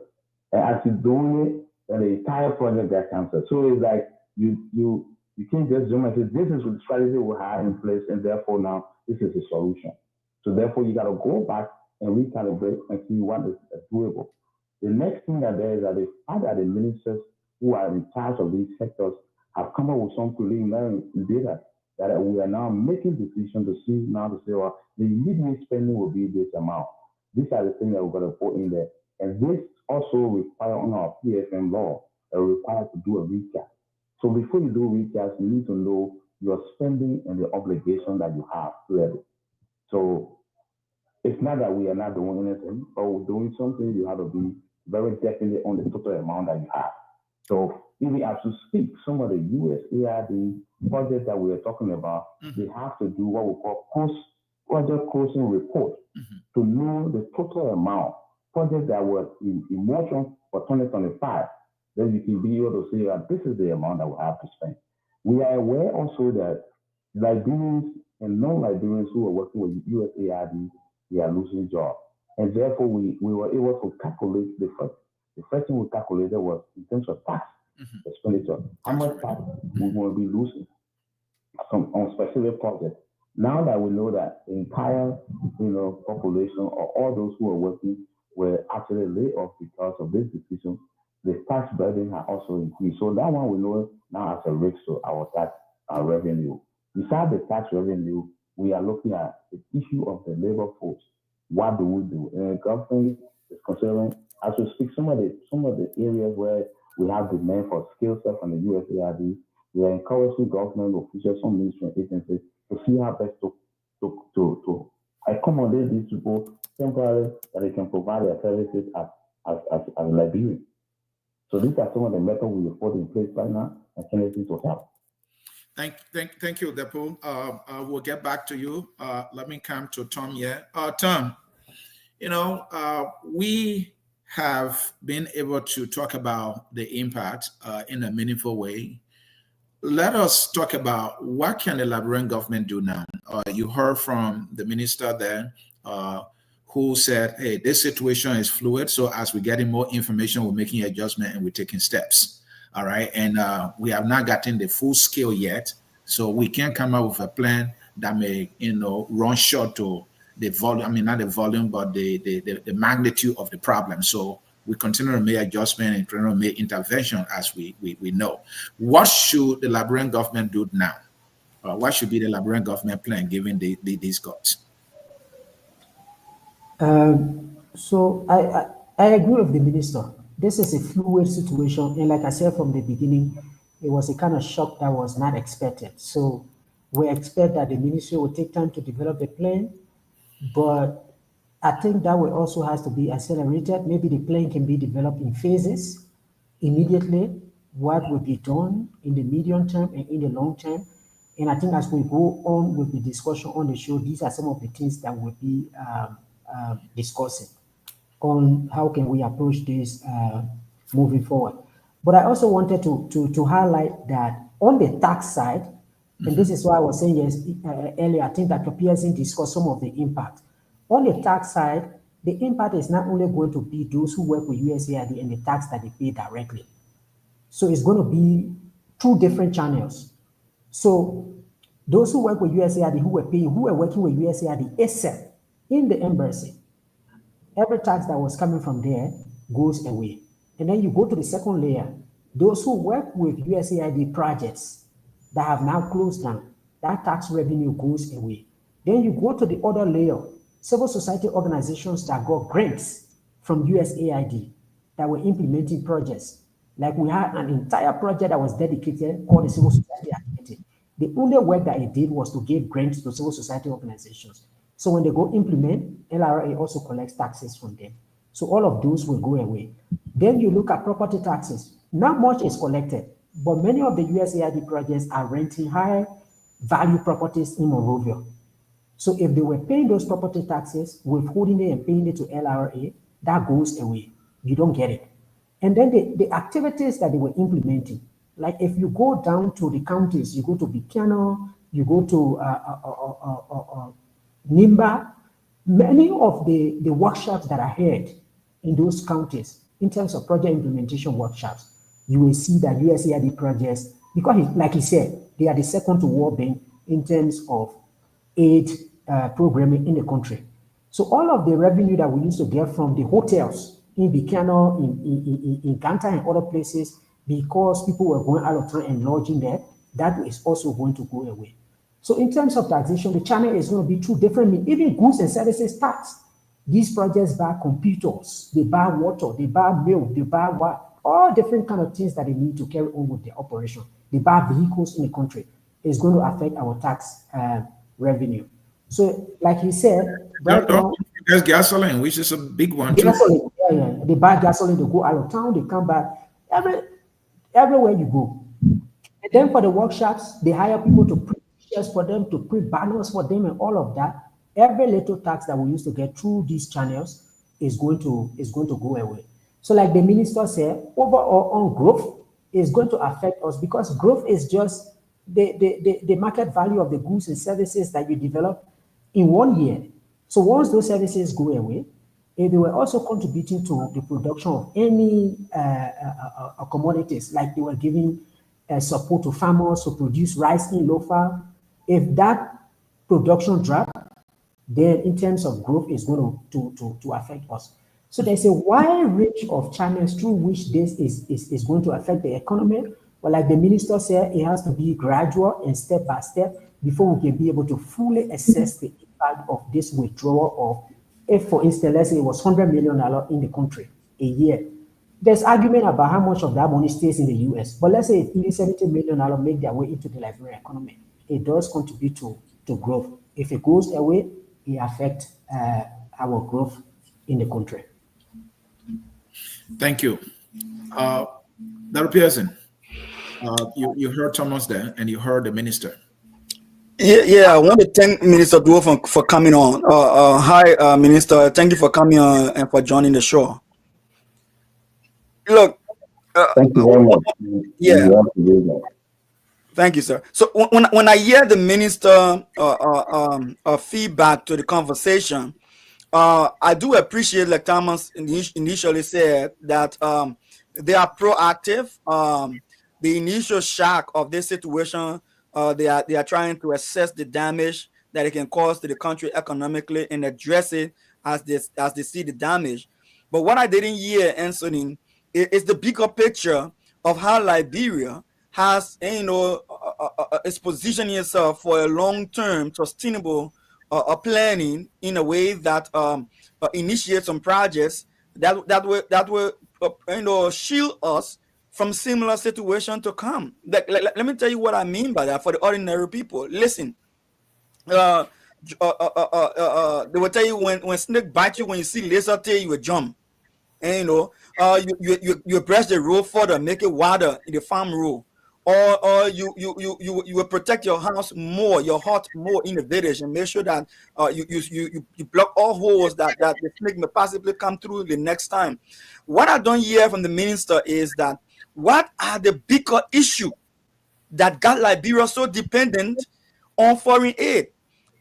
And as you're doing it, then the entire project got canceled. So it's like you can't just zoom and say, this is the strategy we have in place, and therefore now this is the solution. So therefore you got to go back and recalibrate and see what is doable. The next thing that there is that the fact that the ministers who are in charge of these sectors have come up with some preliminary data that we are now making decisions to see now to say, well, the immediate spending will be this amount. These are the things that we're going to put in there. And this also requires on our PFM law, required to do a recap. So before you do recap, you need to know your spending and the obligation that you have clearly. So it's not that we are not doing anything, but we're doing something. You have to be very definite on the total amount that you have. So even as we speak, some of the USAID projects that we are talking about, they have to do what we call project costing report to know the total amount projects that were in motion for 2025. Then you can be able to say that this is the amount that we have to spend. We are aware also that Liberians and non-Liberians who are working with USAID, they are losing jobs. And therefore, we were able to calculate the first thing we calculated was in terms of tax expenditure, how much tax we will be losing on specific projects. Now that we know that the entire, population or all those who are working were actually laid off because of this decision, the tax burden has also increased. So that one we know now as a risk to our tax revenue. Besides the tax revenue, we are looking at the issue of the labor force. What do we do? And the government is considering, as we speak, some of the areas where we have demand for skill set from the USAID, we are encouraging government officials, some ministry agencies to see how best to accommodate these people temporarily, that they can provide their services as Liberians. So these are some of the methods we have put in place right now, and anything to help. Thank you, Depo. We'll get back to you. Let me come to Tom here. Tom, we have been able to talk about the impact in a meaningful way. Let us talk about what can the Liberian government do now. You heard from the minister there who said, hey, this situation is fluid. So as we're getting more information, we're making adjustment and we're taking steps. All right. And we have not gotten the full scale yet. So we can't come up with a plan that may, run short to the volume. I mean, not the volume, but the magnitude of the problem. So we continue to make adjustment and continue to make intervention as we know. What should the Liberian government do now? What should be the Liberian government plan given these cuts? So I agree with the minister. This is a fluid situation, and like I said from the beginning, it was a kind of shock that was not expected. So we expect that the ministry will take time to develop a plan, but I think that will also has to be accelerated. Maybe the plan can be developed in phases immediately, what will be done in the medium term and in the long term. And I think as we go on with the discussion on the show, these are some of the things that we'll be discussing on how can we approach this moving forward. But I also wanted to highlight that on the tax side, and this is why I was saying earlier, I think that Pearson discussed some of the impact. On the tax side, the impact is not only going to be those who work with USAID and the tax that they pay directly. So it's going to be two different channels. So Those who work with USAID, who were working with USAID, except in the embassy, every tax that was coming from there goes away. And then you go to the second layer. Those who work with USAID projects that have now closed down, that tax revenue goes away. Then you go to the other layer, civil society organizations that got grants from USAID that were implementing projects. Like we had an entire project that was dedicated called the Civil Society Activity. The only work that it did was to give grants to civil society organizations. So when they go implement, LRA also collects taxes from them. So all of those will go away. Then you look at property taxes. Not much is collected, but many of the USAID projects are renting high value properties in Monrovia. So if they were paying those property taxes, withholding it and paying it to LRA, that goes away. You don't get it. And then the activities that they were implementing, like if you go down to the counties, you go to Bikiano, you go to Nimba, many of the workshops that are held in those counties, in terms of project implementation workshops, you will see that USAID projects, because like he said, they are the second to World Bank in terms of aid programming in the country. So all of the revenue that we used to get from the hotels in Bikiano, in Ganta and other places, because people were going out of town and lodging there, that is also going to go away. So in terms of taxation, the channel is going to be two different, even goods and services tax. These projects buy computers, they buy water, they buy milk, they buy what, all different kind of things that they need to carry on with their operation. They buy vehicles in the country. It's going to affect our tax revenue. So, like he said, right now, there's gasoline, which is a big one gasoline, too. yeah. They buy gasoline, they go out of town, they come back. Everywhere you go. And then for the workshops, they hire people to print shares for them, to print banners for them, and all of that. Every little tax that we used to get through these channels is going to go away. So, like the minister said, overall on growth is going to affect us because growth is just the market value of the goods and services that you develop in 1 year. So once those services go away, they were also contributing to the production of any commodities, like they were giving support to farmers to produce rice in lofa. If that production drop, then in terms of growth, is going to affect us. So there's a wide range of channels through which this is going to affect the economy. But like the minister said, it has to be gradual and step by step before we can be able to fully assess the impact of this withdrawal of, if for instance, let's say it was $100 million in the country a year. There's argument about how much of that money stays in the US. But let's say if $70 million make their way into the Liberian economy, it does contribute to growth. If it goes away, it affects our growth in the country. Thank you. Dr. Pearson, you heard Thomas there and you heard the minister. Yeah, I want to thank Minister Duo for coming on. Hi, Minister. Thank you for coming on and for joining the show. Look. Thank you very much. Yeah. Thank you, sir. So when I hear the minister feedback to the conversation, I do appreciate, like Thomas initially said, that they are proactive. The initial shock of this situation, they are trying to assess the damage that it can cause to the country economically and address it as they see the damage. But what I didn't hear, Anthony, is the bigger picture of how Liberia has, is positioning itself for a long-term sustainable planning in a way that initiates some projects that will shield us from similar situation to come. Let me tell you what I mean by that for the ordinary people. Listen, they will tell you when snake bite you, when you see lizard tail, you will jump. And you press the road further, make it wider in the farm road, or you will protect your house more, your heart more in the village, and make sure that you block all holes that the snake may possibly come through the next time. What I don't hear from the minister is that what are the bigger issue that got Liberia so dependent on foreign aid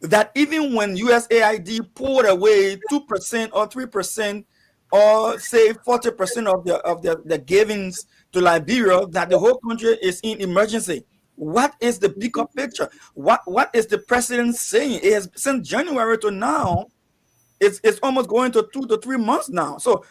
that even when USAID pulled away 2% or 3%, or say 40% of the givings to Liberia, that the whole country is in emergency. What is the bigger picture? What is the president saying? It has since January to now. It's almost going to 2 to 3 months now. So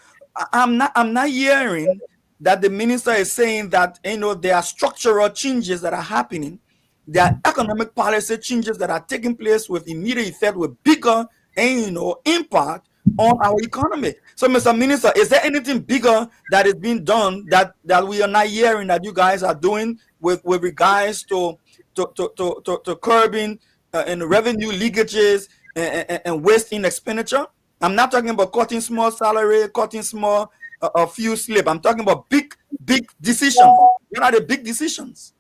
I'm not hearing that the minister is saying that there are structural changes that are happening. There are economic policy changes that are taking place with immediate effect, with bigger impact on our economy. So, Mr. Minister, is there anything bigger that is being done that we are not hearing that you guys are doing with regards to curbing and revenue leakages and wasting expenditure? I'm not talking about cutting small salary, cutting small a few slip. I'm talking about big decisions. What are the big decisions?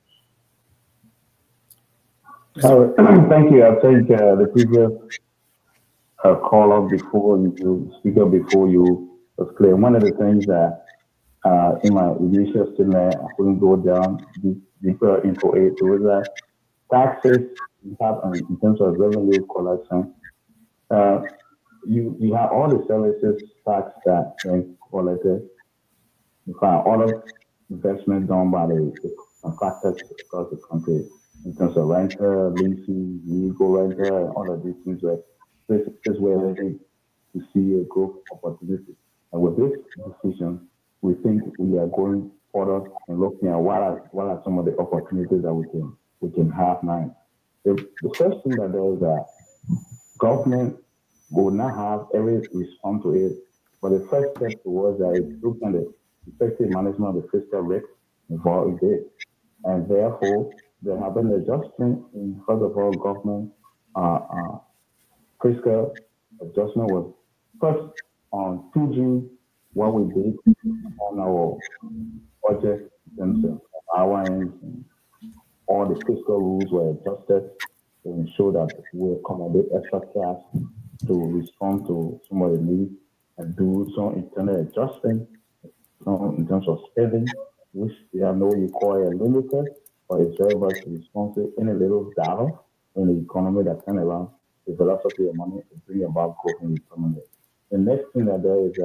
Thank you. I think the previous caller before you, speaker before you, was clear. One of the things that in my initial statement, I couldn't go down deeper into it was that taxes you have in terms of revenue collection. You have all the services tax that being collected. You find all of investment done by the contractors across the country in terms of renter, leasing, legal renter, and all of these things. Where this is where they need to see a growth opportunity. And with this decision, we think we are going further and looking at what are some of the opportunities that we can have now. The first thing that there is that government will not have every response to it, but the first step towards that is looking at the effective management of the fiscal risk involved in it. And therefore, there have been adjustment in, first of all, government fiscal adjustment was first on 2G, what we did on our budget in terms of allowance and all the fiscal rules were adjusted to ensure that we accommodate extra cash to respond to some of the needs and do some internal adjustment in terms of spending, which we have no require limited, but it's very much responsive in a little data in the economy that turn around the velocity of money to bring about growth in the economy. The next thing that there is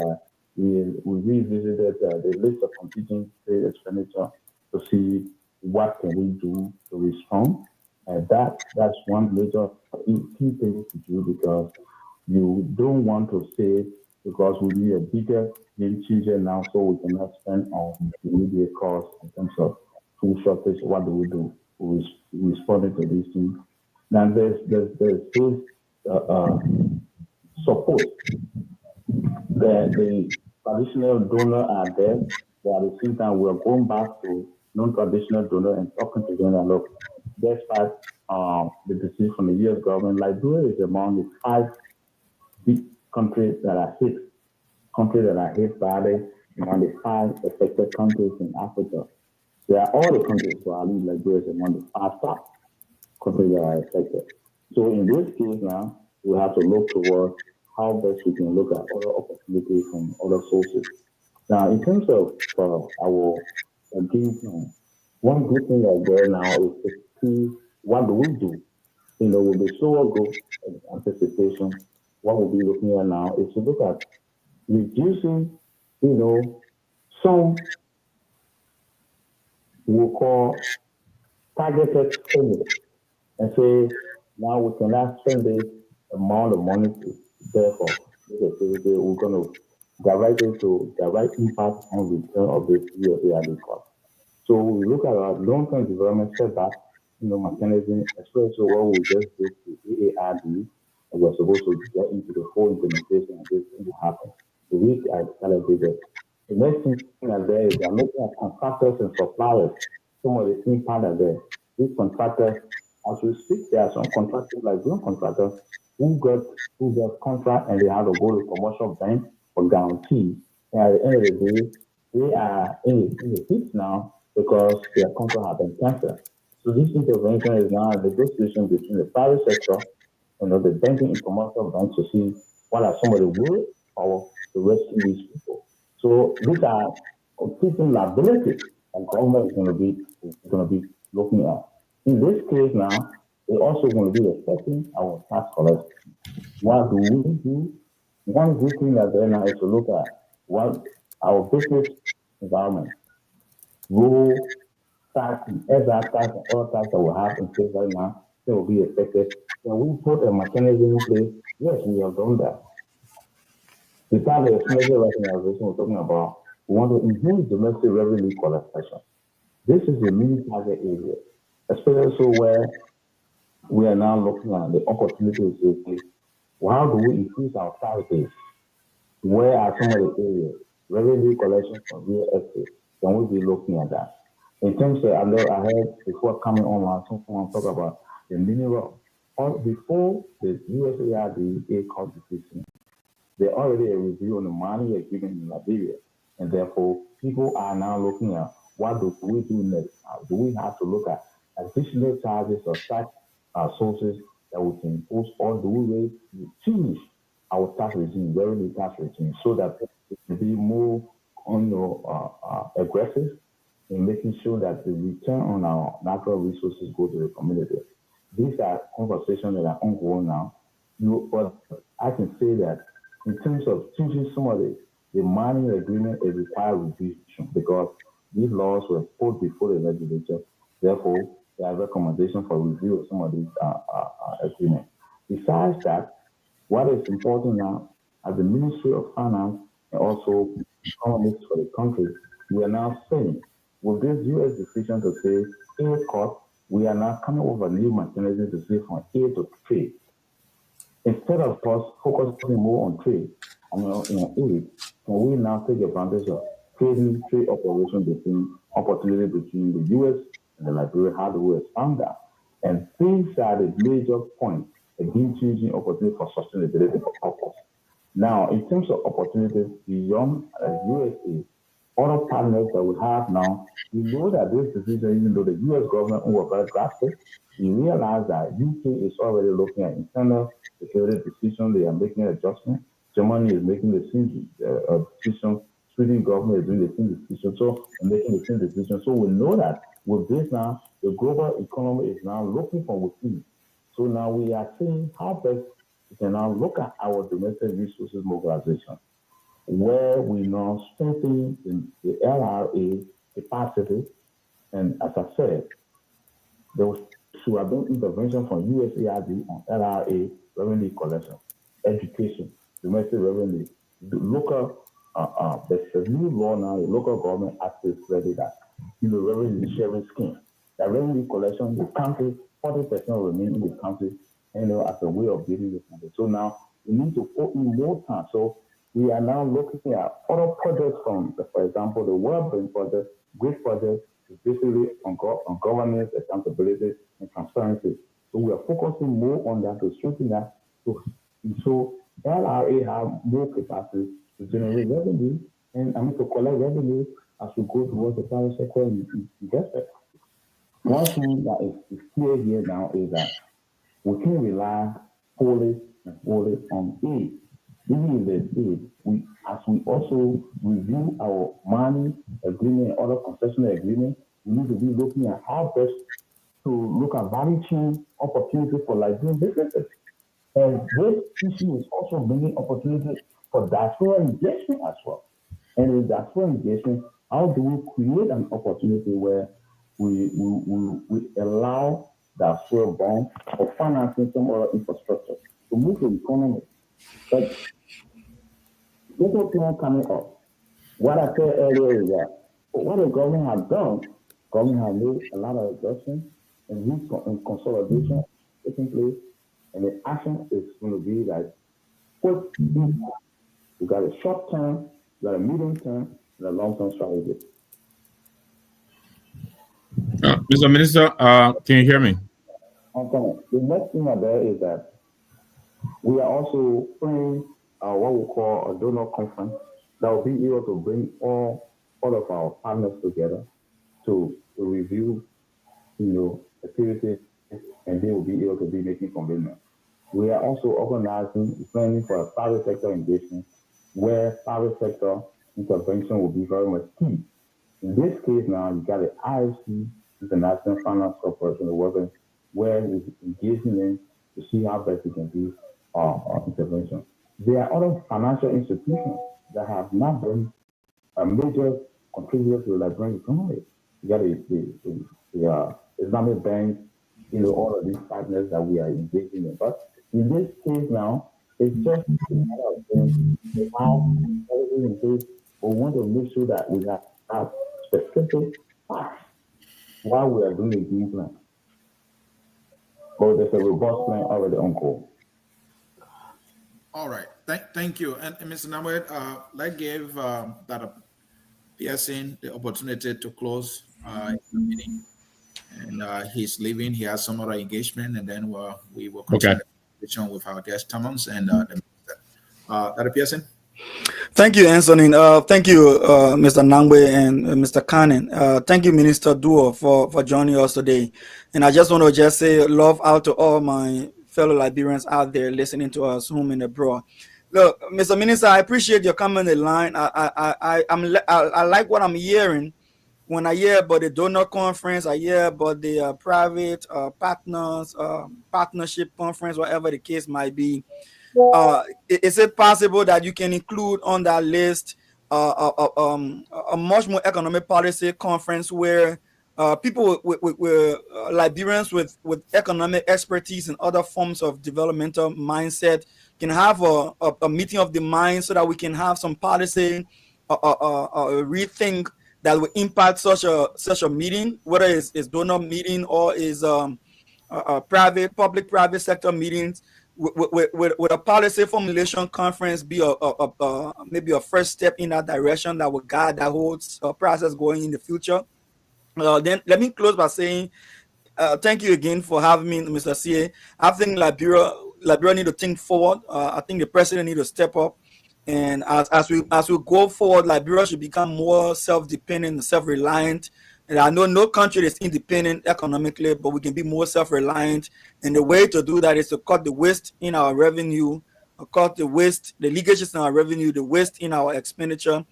we revisited the list of competing state expenditure to see what can we do to respond. And that's one major key thing to do, because you don't want to say because we need a bigger game changer now, so we cannot spend on immediate costs in terms of food shortage. What do we do? We responded to these things. Now there's still support. The traditional donor are there, but at the same time we are going back to non-traditional donor and talking to them. And look, despite the decision from the U.S. government, Liberia is among the 5 big countries that are hit badly, among the 5 affected countries in Africa. They are all the countries, so I believe Liberia is among the 5 top countries that are affected. So in this case now, we have to look towards how best we can look at other opportunities from other sources. Now, in terms of our game plan, one good thing that's there now is to see what do we do. With the slower growth anticipation, what we'll be looking at now is to look at reducing, some we'll call targeted spending, and say now we cannot spend this amount of money to therefore we're going to direct it to direct impact on return of this year cost. So we look at our long-term development setback, mechanism, especially what we just did to AARD, and we're supposed to get into the full implementation of this thing to happen. The week I celebrated. The next thing that there is I'm looking at contractors and suppliers, some of the impact that there. These contractors, as we speak, there are some contractors like drone contractors who got contract and they have to go to commercial bank for guarantee. And at the end of the day, they are in the heat now because their contract has been canceled. So this intervention is now a negotiation between the private sector and the banking and commercial banks to see what are some of the ways to rescue these people. So these are competing liabilities and government is going to be looking at. In this case now, they're also going to be affecting our tax collection. What do we do? One good thing that there now is to look at what our business environment, role, tax, every tax, and all tax that we have in place right now, that will be affected. Can we put a mechanism in place? Yes, we have done that. The type of expenditure rationalization we're talking about, we want to enhance domestic revenue collection. This is a main target area, especially so where we are now looking at the opportunities to say, well, how do we increase our tariffs? Where are some of the areas? Revenue collection from real estate. Can we be looking at that? In terms of, I know I heard before coming online, someone talk about the mineral. Or before the USAID constitution, there already a review on the mining agreement in Liberia. And therefore, people are now looking at what do we do next? Do we have to look at additional charges or tax sources that we can impose, or do we change our tax regime, revenue tax regime, so that it can be more aggressive in making sure that the return on our natural resources go to the community? These are conversations that are ongoing now. But I can say that in terms of changing some of the mining agreement, it requires revision because these laws were put before the legislature. Therefore, there are recommendations for review of some of these agreements. Besides that, what is important now, as the Ministry of Finance and also economics for the country, we are now saying, with this U.S. decision to say aid cut, we are now coming up with a new mechanism to say from aid to trade. Instead of us focusing more on trade, aid, can we now take advantage of trade operation opportunity between the U.S. and the Liberia? How do we expand that? And these are the major points again changing opportunity for sustainability for purpose. Now, in terms of opportunities beyond USA, other partners that we have now, we know that this decision, even though the U.S. government was very drastic, we realize that UK is already looking at internal security decisions. They are making adjustments. Germany is making the same decision. Sweden government is doing the same decision. So making the same decision. So we know that with this now, the global economy is now looking for within. So now we are seeing how best we can now look at our domestic resources mobilization, where we now strengthen the LRA capacity. And as I said, there should have been intervention from USAID on LRA revenue collection, education, domestic revenue, the local. There's a new law now. The local government acts ready that revenue sharing scheme. The revenue collection, the country 40% will remain in the country, as a way of building the country. So now we need to put in more time. So we are now looking at other projects from, for example, the Wellbeing Project, great project, is basically on governance, accountability, and transparency. So we are focusing more on that to strengthen that. So LRA have more capacity to generate revenue and to collect revenue as we go towards the private sector investment. One thing that is clear here now is that we can rely fully on aid. Even if there's aid, as we also review our mining agreement and other concessional agreements, we need to be looking at how best to look at value chain opportunities for Liberian businesses. And this issue is also bringing opportunities for diaspora engagement as well. And in diaspora engagement, how do we create an opportunity where we allow diaspora bonds or financing some other infrastructure to move the economy? But local plan coming up. What I said earlier is that what the government has done, government has made a lot of adjustments and consolidation taking place, and the action is going to be like, we got a short term, we got a medium term, and a long term strategy. Mr. Minister, can you hear me? Okay. The next thing there is that we are also planning what we call a donor conference that will be able to bring all of our partners together to review, activities, and they will be able to be making commitments. We are also organizing, planning for a private sector engagement where private sector intervention will be very much key. In this case now, you got the IFC, International Finance Corporation, working where we're engaging them to see how best we can do our intervention. There are other financial institutions that have not been a major contributor to the Liberian economy. You got the Islamic banks, all of these partners that we are engaging in. But in this case now, it's just a matter of saying we have everything in place. We want to make sure that we have specific facts while we are doing a game plan. Or there's a robust plan already on call. All right. Thank you. And Mr. Namwed, let's give that Pearson the opportunity to close the meeting. And he's leaving. He has some other engagement, and then we will continue the conversation with our guest Thomas and the minister. Dr. Pearson. Thank you, Anthony. Thank you, Mr. Nangwe and Mr. Cannon. Thank you, Minister Duo, for joining us today. And I just want to just say love out to all my fellow Liberians out there listening to us home and abroad. Look, Mr. Minister, I appreciate your comment in line. I like what I'm hearing. When I hear about the donor conference, I hear about the private partners, partnership conference, whatever the case might be. Is it possible that you can include on that list a much more economic policy conference where people with Liberians with economic expertise and other forms of developmental mindset can have a meeting of the mind so that we can have some policy rethink that will impact such a meeting, whether it's donor meeting or is public-private sector meetings. With a policy formulation conference be maybe a first step in that direction that will guide that whole process going in the future. Then let me close by saying thank you again for having me, Mr. CA. I think Liberia need to think forward. I think the president need to step up. And as we go forward, Liberia should become more self-dependent and self-reliant. And I know no country is independent economically, but we can be more self-reliant. And the way to do that is to cut the waste in our revenue, cut the waste, the leakages in our revenue, the waste in our expenditure,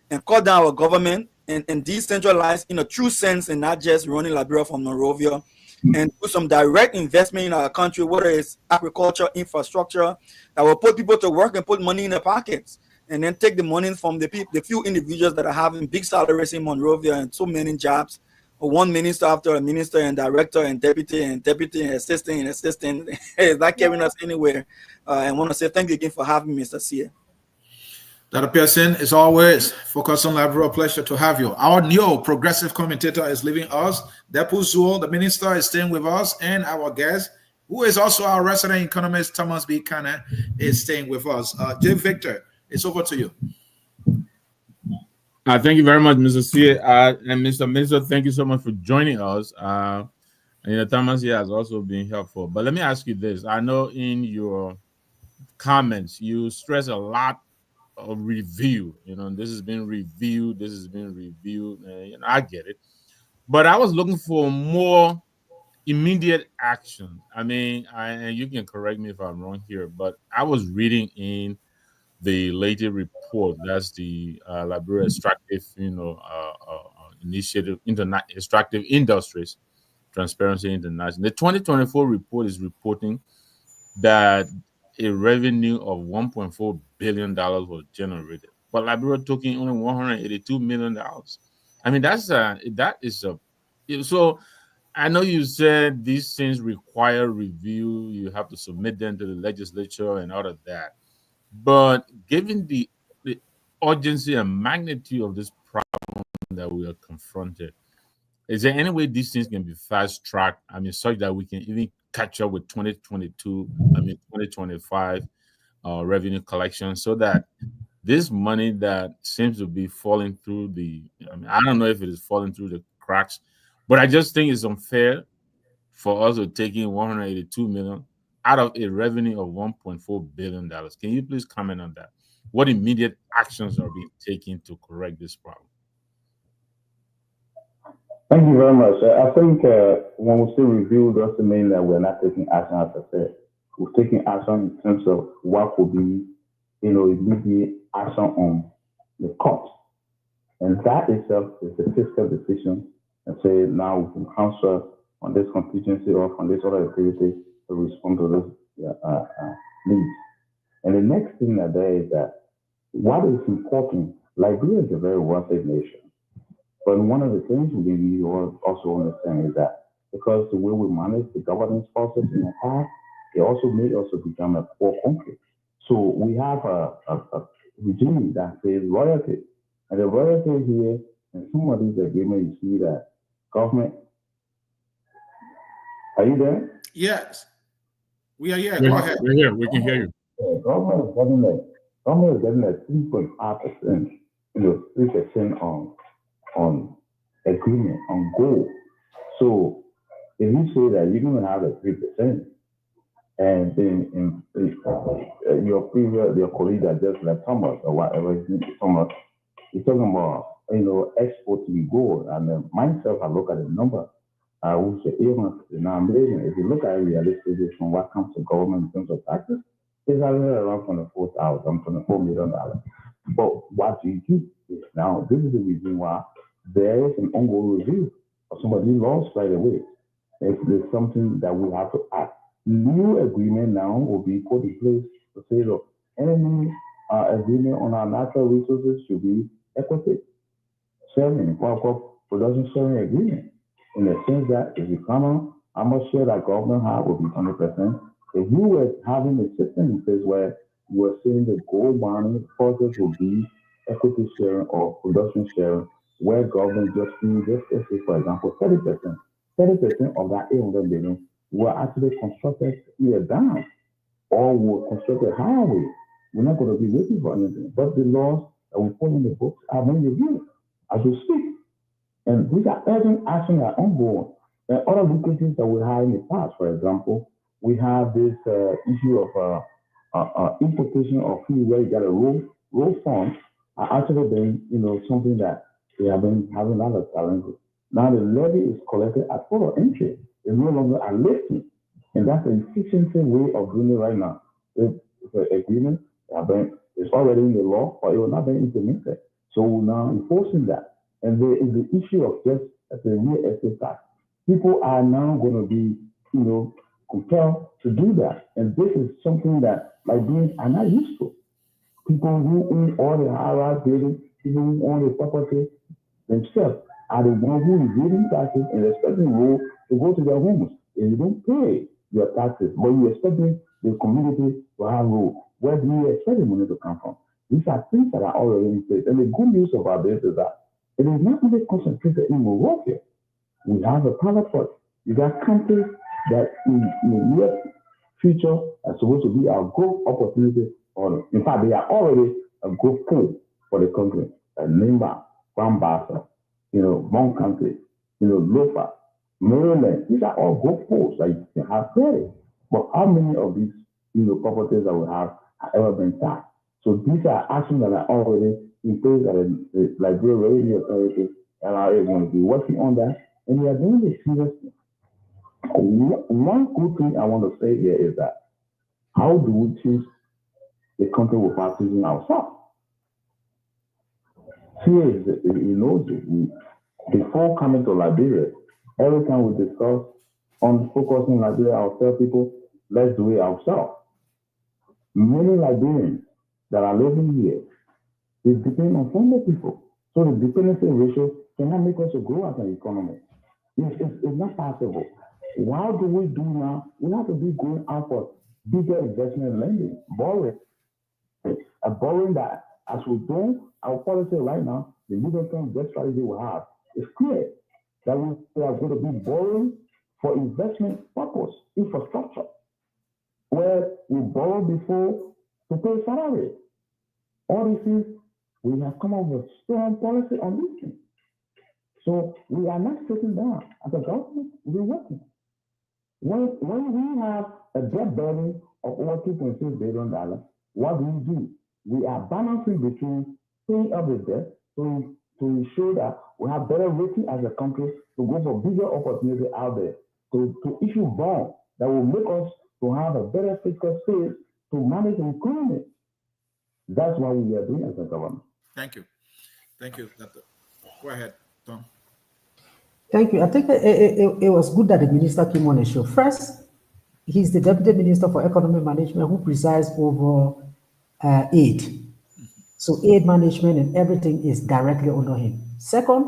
and cut down our government and decentralize in a true sense and not just running Liberia from Monrovia, and do some direct investment in our country, whether it's agriculture, infrastructure, that will put people to work and put money in their pockets. And then take the money from the few individuals that are having big salaries in Monrovia and so many jobs, or one minister after a minister and director and deputy and assistant and assistant. It's not carrying us anywhere. I want to say thank you again for having me, Mr. Sia. Dr. Pearson, it's always Focus on Liberia. Pleasure to have you. Our new progressive commentator is leaving us. Depu Zuo, the minister, is staying with us, and our guest, who is also our resident economist, Thomas B. Kana, is staying with us. Jim Victor, it's over to you. Thank you very much, Mr. C. And Mr. Minister, thank you so much for joining us. Thomas here has also been helpful. But let me ask you this. I know in your comments, you stress a lot of review. This has been reviewed. This has been reviewed. I get it. But I was looking for more immediate action. I mean, and you can correct me if I'm wrong here, but I was reading in the latest report, that's the Liberia Extractive, Initiative, Extractive Industries, Transparency International. The 2024 report is reporting that a revenue of $1.4 billion was generated, but Liberia took in only $182 million. I mean, so I know you said these things require review. You have to submit them to the legislature and all of that. But given the urgency and magnitude of this problem that we are confronted, is there any way these things can be fast-tracked? I mean, such that we can even catch up with 2025 revenue collection, so that this money that seems to be falling through I don't know if it is falling through the cracks, but I just think it's unfair for us to take in $182 million out of a revenue of $1.4 billion. Can you please comment on that? What immediate actions are being taken to correct this problem? Thank you very much. I think when we say review, doesn't mean that we're not taking action, as I said. We're taking action in terms of what could be, immediate action on the cost. And that itself is a fiscal decision, and say now we can transfer on this contingency or on this other activity to respond to those needs. And the next thing that there is that what is important, Liberia is a very wealthy nation. But one of the things we need to also understand is that because the way we manage the governance process in the past, it also made us become a poor country. So we have a regime that says royalty. And the royalty here, in some of these agreements, you see that government. Are you there? Yes. We are here. We're, Go ahead. we're here. We can hear you. Government is getting a 3.5%, 3% on agreement on gold. So if you say that you're going to have a 3%, and then your colleague that just left Thomas or whatever Thomas, he's talking about exporting gold, and myself, I look at the number. I would say even now, if you look at it realistically from what comes to government in terms of taxes, it's around $24 million. But what you do is now, this is the reason why there is an ongoing review of somebody lost right away. If there's something that we have to add, new agreement now will be put in place to say, look, any agreement on our natural resources should be equity sharing, production sharing agreement. In the sense that if you come on, how much share that government have will be 100%. If we were having a system in place where we're saying the gold mining process will be equity sharing or production sharing, where government just say, for example, 30% of that 800 billion were actually constructed either down or were constructed higher way. We're not going to be waiting for anything. But the laws that we put in the books are being reviewed as we speak. And these are urgent actions that are ongoing. And other weaknesses that we had in the past, for example, we have this issue of importation of food where you got a roll fund are actually been, something that we have been having a lot of challenges. Now the levy is collected at port of entry. It's no longer a listing. And that's an efficient way of doing it right now. If the agreement is already in the law or it will not be implemented. So we're now enforcing that. And there is the issue of just the real estate tax. People are now going to be, compelled to do that. And this is something that Liberians are not used to. People who own all the high-rise buildings, people who own the property themselves are the ones who are giving taxes and expecting you to go to their homes. And you don't pay your taxes, but you're expecting the community to have rules. Where do you expect the money to come from? These are things that are already in place. And the good news about this is that it is not only concentrated in Morocco. We have a private part. You got countries that in the near future are supposed to be our growth opportunity. Or in fact, they are already a growth pool for the country. Nimba, Bambasa, Bon Country, Lofa, Maryland. These are all growth pools that you can have there. But how many of these properties that we have ever been taxed? So these are actions that are already in place that the Liberia Revenue Authority LRA is going to be working on that, and we are doing this seriously. One good thing I want to say here is that how do we choose a country without choosing ourselves? Here is before coming to Liberia, every time we discuss on focusing Liberia, I'll tell people, let's do it ourselves. Many Liberians that are living here is depending on foreign people. So the dependency ratio cannot make us grow as an economy. It's not possible. What do we do now? We have to be going out for bigger investment lending, borrowing. Borrowing that, as we do, our policy right now, the medium-term debt strategy we have, is clear that we are going to be borrowing for investment purpose, infrastructure, where we borrow before to pay salary. All these things, we have come up with strong policy on this thing. So we are not sitting down as a government, we're working. When we have a debt burden of over $2.6 billion, what do? We are balancing between paying up the debt to ensure that we have better rating as a country to go for bigger opportunity out there, to issue bonds that will make us to have a better fiscal space to manage the economy. That's what we are doing as a government. Thank you. Thank you, Doctor. Go ahead, Tom. Thank you. I think it was good that the minister came on the show. First, he's the Deputy Minister for Economic Management who presides over aid. So aid management and everything is directly under him. Second,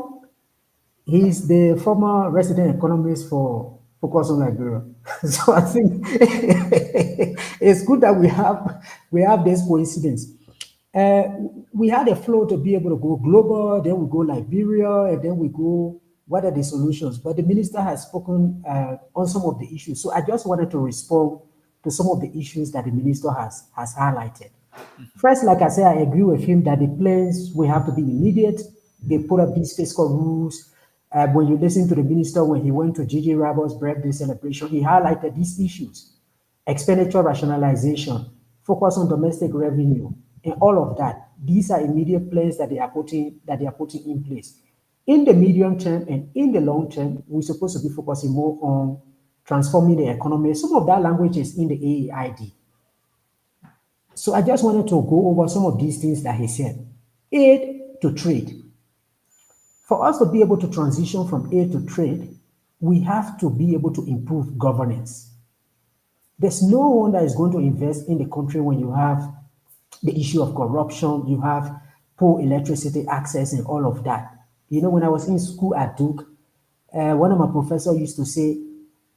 He's the former resident economist for Focus on Liberia. So I think it's good that we have this coincidence. Uh, we had a flow to be able to go global, then we go Liberia, and then we go what are the solutions. But the minister has spoken on some of the issues. So I just wanted to respond to some of the issues that the minister has highlighted. First, like I said, I agree with him that the plans will have to be immediate. They put up these fiscal rules. When you listen to the minister, when he went to Gigi Rabo's birthday celebration, he highlighted these issues: expenditure rationalization, focus on domestic revenue, and all of that. These are immediate plans that they are putting in place. In the medium term and in the long term, we're supposed to be focusing more on transforming the economy. Some of that language is in the AEID. So I just wanted to go over some of these things that he said. Aid to trade. For us to be able to transition from aid to trade, we have to be able to improve governance. There's no one that is going to invest in the country when you have the issue of corruption, you have poor electricity access, and all of that. When I was in school at Duke, one of my professors used to say,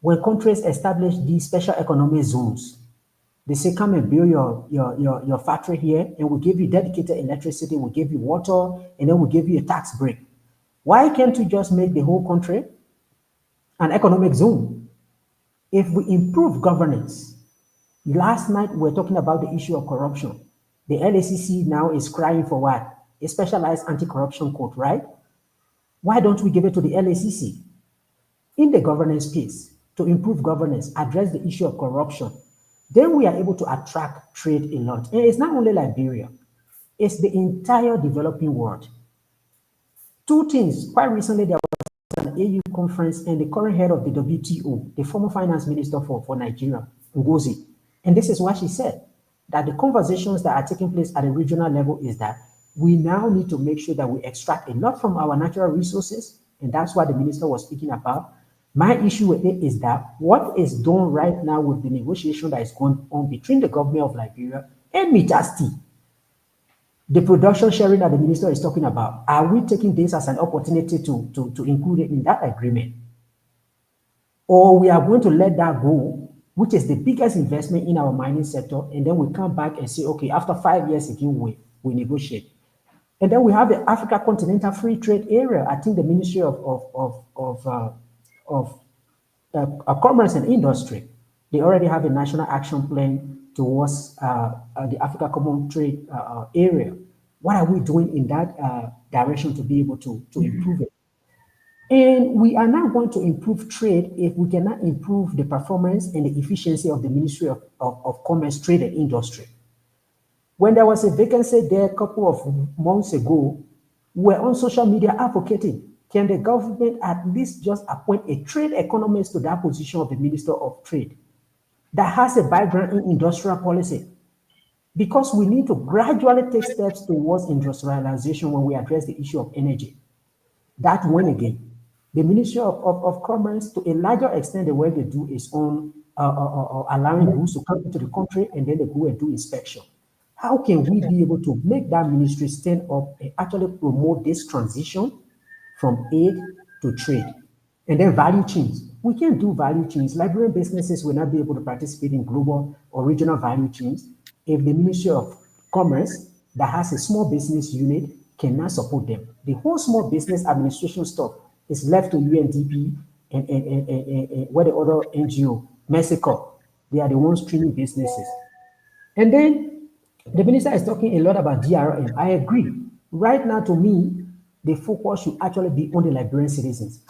when countries establish these special economic zones, they say, come and build your factory here, and we'll give you dedicated electricity, we'll give you water, and then we'll give you a tax break. Why can't we just make the whole country an economic zone? If we improve governance, last night we were talking about the issue of corruption. The LACC now is crying for what? A specialized anti-corruption code, right? Why don't we give it to the LACC? In the governance piece, to improve governance, address the issue of corruption, then we are able to attract trade a lot. And it's not only Liberia, it's the entire developing world. Two things. Quite recently, there was an AU conference, and the current head of the WTO, the former finance minister for Nigeria, Ngozi, and this is what she said, that the conversations that are taking place at a regional level is that we now need to make sure that we extract a lot from our natural resources, and that's what the minister was speaking about. My issue with it is that what is done right now with the negotiation that is going on between the government of Liberia and Mitasti, the production sharing that the minister is talking about, are we taking this as an opportunity to include it in that agreement? Or we are going to let that go, which is the biggest investment in our mining sector, and then we come back and say, okay, after 5 years again, we negotiate. And then we have the Africa Continental Free Trade Area. I think the Ministry of Commerce and Industry, they already have a national action plan towards the Africa Common Trade Area. What are we doing in that direction to be able to improve it? And we are not going to improve trade if we cannot improve the performance and the efficiency of the Ministry of Commerce, Trade and Industry. When there was a vacancy there a couple of months ago, we were on social media advocating, can the government at least just appoint a trade economist to that position of the Minister of Trade that has a background in industrial policy? Because we need to gradually take steps towards industrialization when we address the issue of energy. That one again, the Ministry of Commerce, to a larger extent, the work they do is on allowing goods to come into the country, and then they go and do inspection. How can we be able to make that ministry stand up and actually promote this transition from aid to trade? And then value chains. We can't do value chains. Liberian businesses will not be able to participate in global or regional value chains if the Ministry of Commerce, that has a small business unit, cannot support them. The whole small business administration stuff is left to UNDP and what the other NGO, Mexico. They are the ones streaming businesses. And then the minister is talking a lot about DRM. I agree. Right now, to me, the focus should actually be on the Liberian citizens.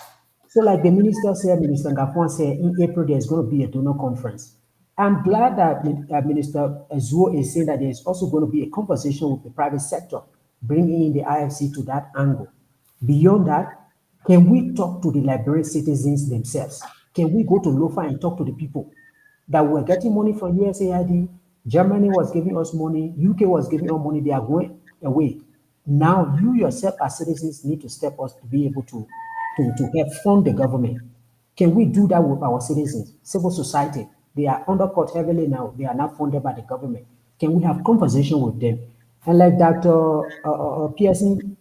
So like the minister said, Minister Ngafon said, in April, there's going to be a donor conference. I'm glad that Minister Zuo is saying that there's also going to be a conversation with the private sector, bringing in the IFC to that angle. Beyond that, can we talk to the Liberian citizens themselves? Can we go to LOFA and talk to the people that were getting money from USAID? Germany was giving us money, UK was giving us money, they are going away. Now you yourself as citizens need to step up to be able to help fund the government. Can we do that with our citizens? Civil society, they are undercut heavily now. They are not funded by the government. Can we have conversation with them? And like Dr. Pearson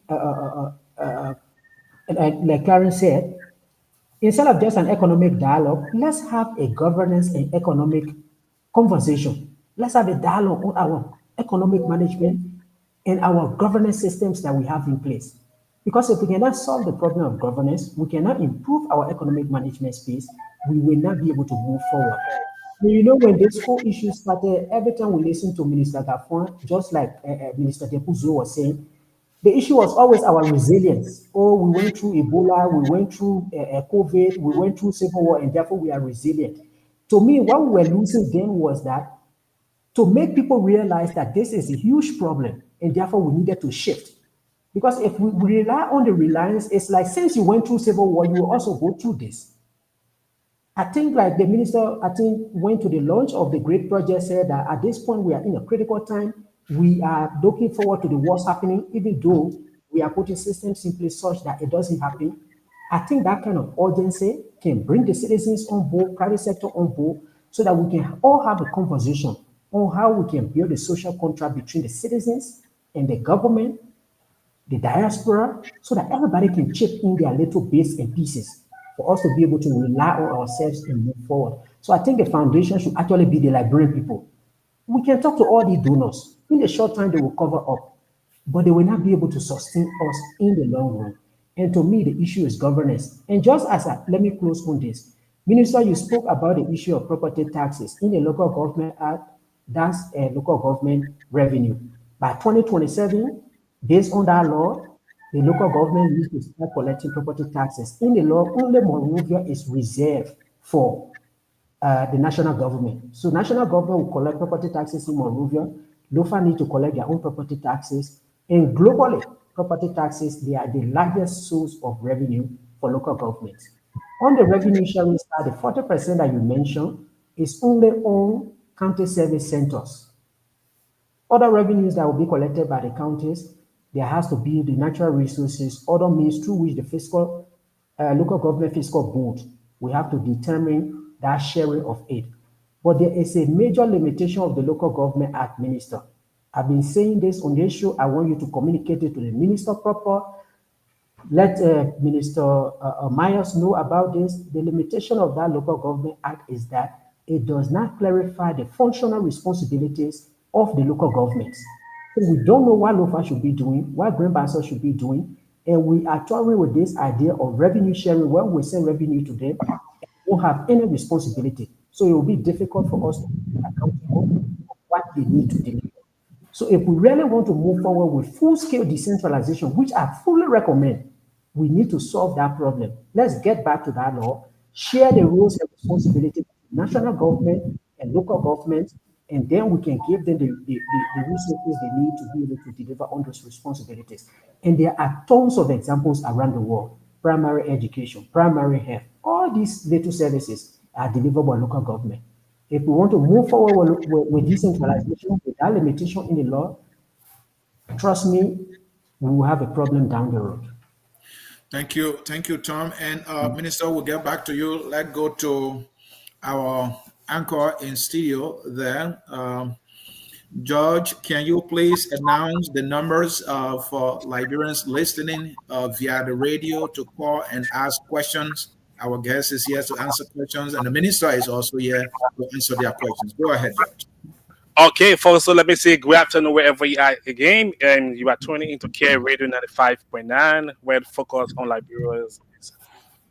like Karen said, instead of just an economic dialogue, let's have a governance and economic conversation. Let's have a dialogue on our economic management and our governance systems that we have in place. Because if we cannot solve the problem of governance, we cannot improve our economic management space, we will not be able to move forward. You know, when this whole issue started, every time we listen to Minister Gafon, just like Minister Tepuzo was saying, the issue was always our resilience. Oh, we went through Ebola, we went through COVID, we went through civil war, and therefore we are resilient. To me, what we were losing then was that to make people realize that this is a huge problem, and therefore we needed to shift. Because if we rely on the reliance, it's like since you went through civil war, you will also go through this. I think like the minister, I think went to the launch of the great project, said that at this point we are in a critical time. We are looking forward to the what's happening, even though we are putting systems in place such that it doesn't happen. I think that kind of urgency can bring the citizens on board, private sector on board, so that we can all have a conversation on how we can build a social contract between the citizens and the government, the diaspora, so that everybody can chip in their little bits and pieces for us to be able to rely on ourselves and move forward. So I think the foundation should actually be the Liberian people. We can talk to all the donors. In the short time, they will cover up, but they will not be able to sustain us in the long run. And to me, the issue is governance. And just as let me close on this. Minister, you spoke about the issue of property taxes in the Local Government Act. That's local government revenue. By 2027, based on that law, the local government needs to start collecting property taxes. In the law, only Monrovia is reserved for the national government. So national government will collect property taxes in Monrovia. LOFA need to collect their own property taxes. And globally, property taxes, they are the largest source of revenue for local governments. On the revenue sharing side, the 40% that you mentioned is only on county service centers. Other revenues that will be collected by the counties, there has to be the natural resources, other means through which the fiscal, local government fiscal board, we have to determine that sharing of aid. But there is a major limitation of the Local Government Act, Minister. I've been saying this on this show. I want you to communicate it to the minister proper. Let Minister Myers know about this. The limitation of that Local Government Act is that it does not clarify the functional responsibilities of the local governments. So we don't know what LOFA should be doing, what Green Council should be doing, and we are toying with this idea of revenue sharing when we send revenue to them, and won't have any responsibility. So it will be difficult for us to be accountable for what they need to deliver. So if we really want to move forward with full-scale decentralization, which I fully recommend, we need to solve that problem. Let's get back to that law, share the roles and responsibilities of national government and local government, and then we can give them the resources they need to be able to deliver on those responsibilities. And there are tons of examples around the world. Primary education, primary health, all these little services are delivered by local government. If we want to move forward with decentralization without limitation in the law, trust me, we will have a problem down the road. Thank you, Tom. And Minister, we'll get back to you. Let's go to our anchor in studio there. George, can you please announce the numbers for Liberians listening via the radio to call and ask questions? Our guest is here to answer questions, and the minister is also here to answer their questions. Go ahead, George. Okay, folks, so let me say good afternoon wherever you are again. And you are tuning into Care Radio 95.9, where the focus on Liberia is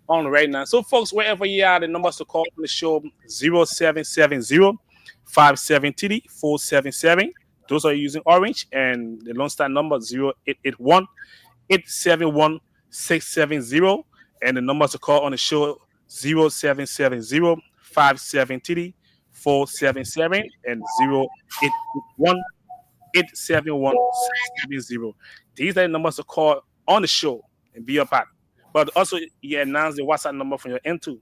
on right now. So, folks, wherever you are, the numbers to call on the show 0770 573 477. Those are using Orange, and the Lone Star number 0881 871 670. And the numbers to call on the show 0770 573 477 and 0881 871 670. These are the numbers to call on the show and be a part. But also, you announce the WhatsApp number from your end too.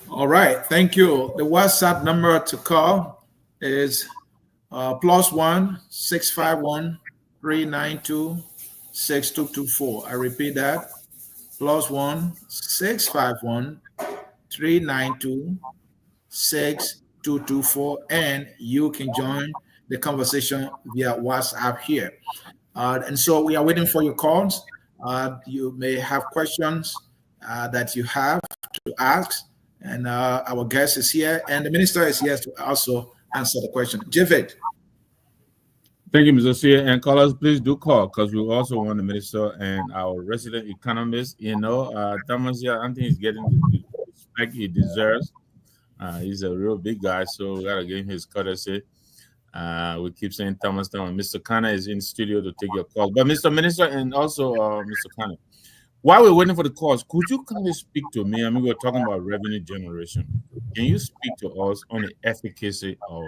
All right, thank you. The WhatsApp number to call is +1 651 392 6224. I repeat that, +1 651 392 6224, and you can join the conversation via WhatsApp here. And so we are waiting for your calls. You may have questions that you have to ask, and our guest is here, and the minister is here to also answer the question. Javid. Thank you, Mr. Sia. And callers, please do call because we also want the minister and our resident economist. Thomas here, I think he's getting the respect he deserves. He's a real big guy, so we gotta give him his courtesy. We keep saying Thomas. Mr. Kana is in studio to take your call. But Mr. Minister and also Mr. Kana, while we're waiting for the calls, could you kind of speak to me? I mean, we're talking about revenue generation. Can you speak to us on the efficacy of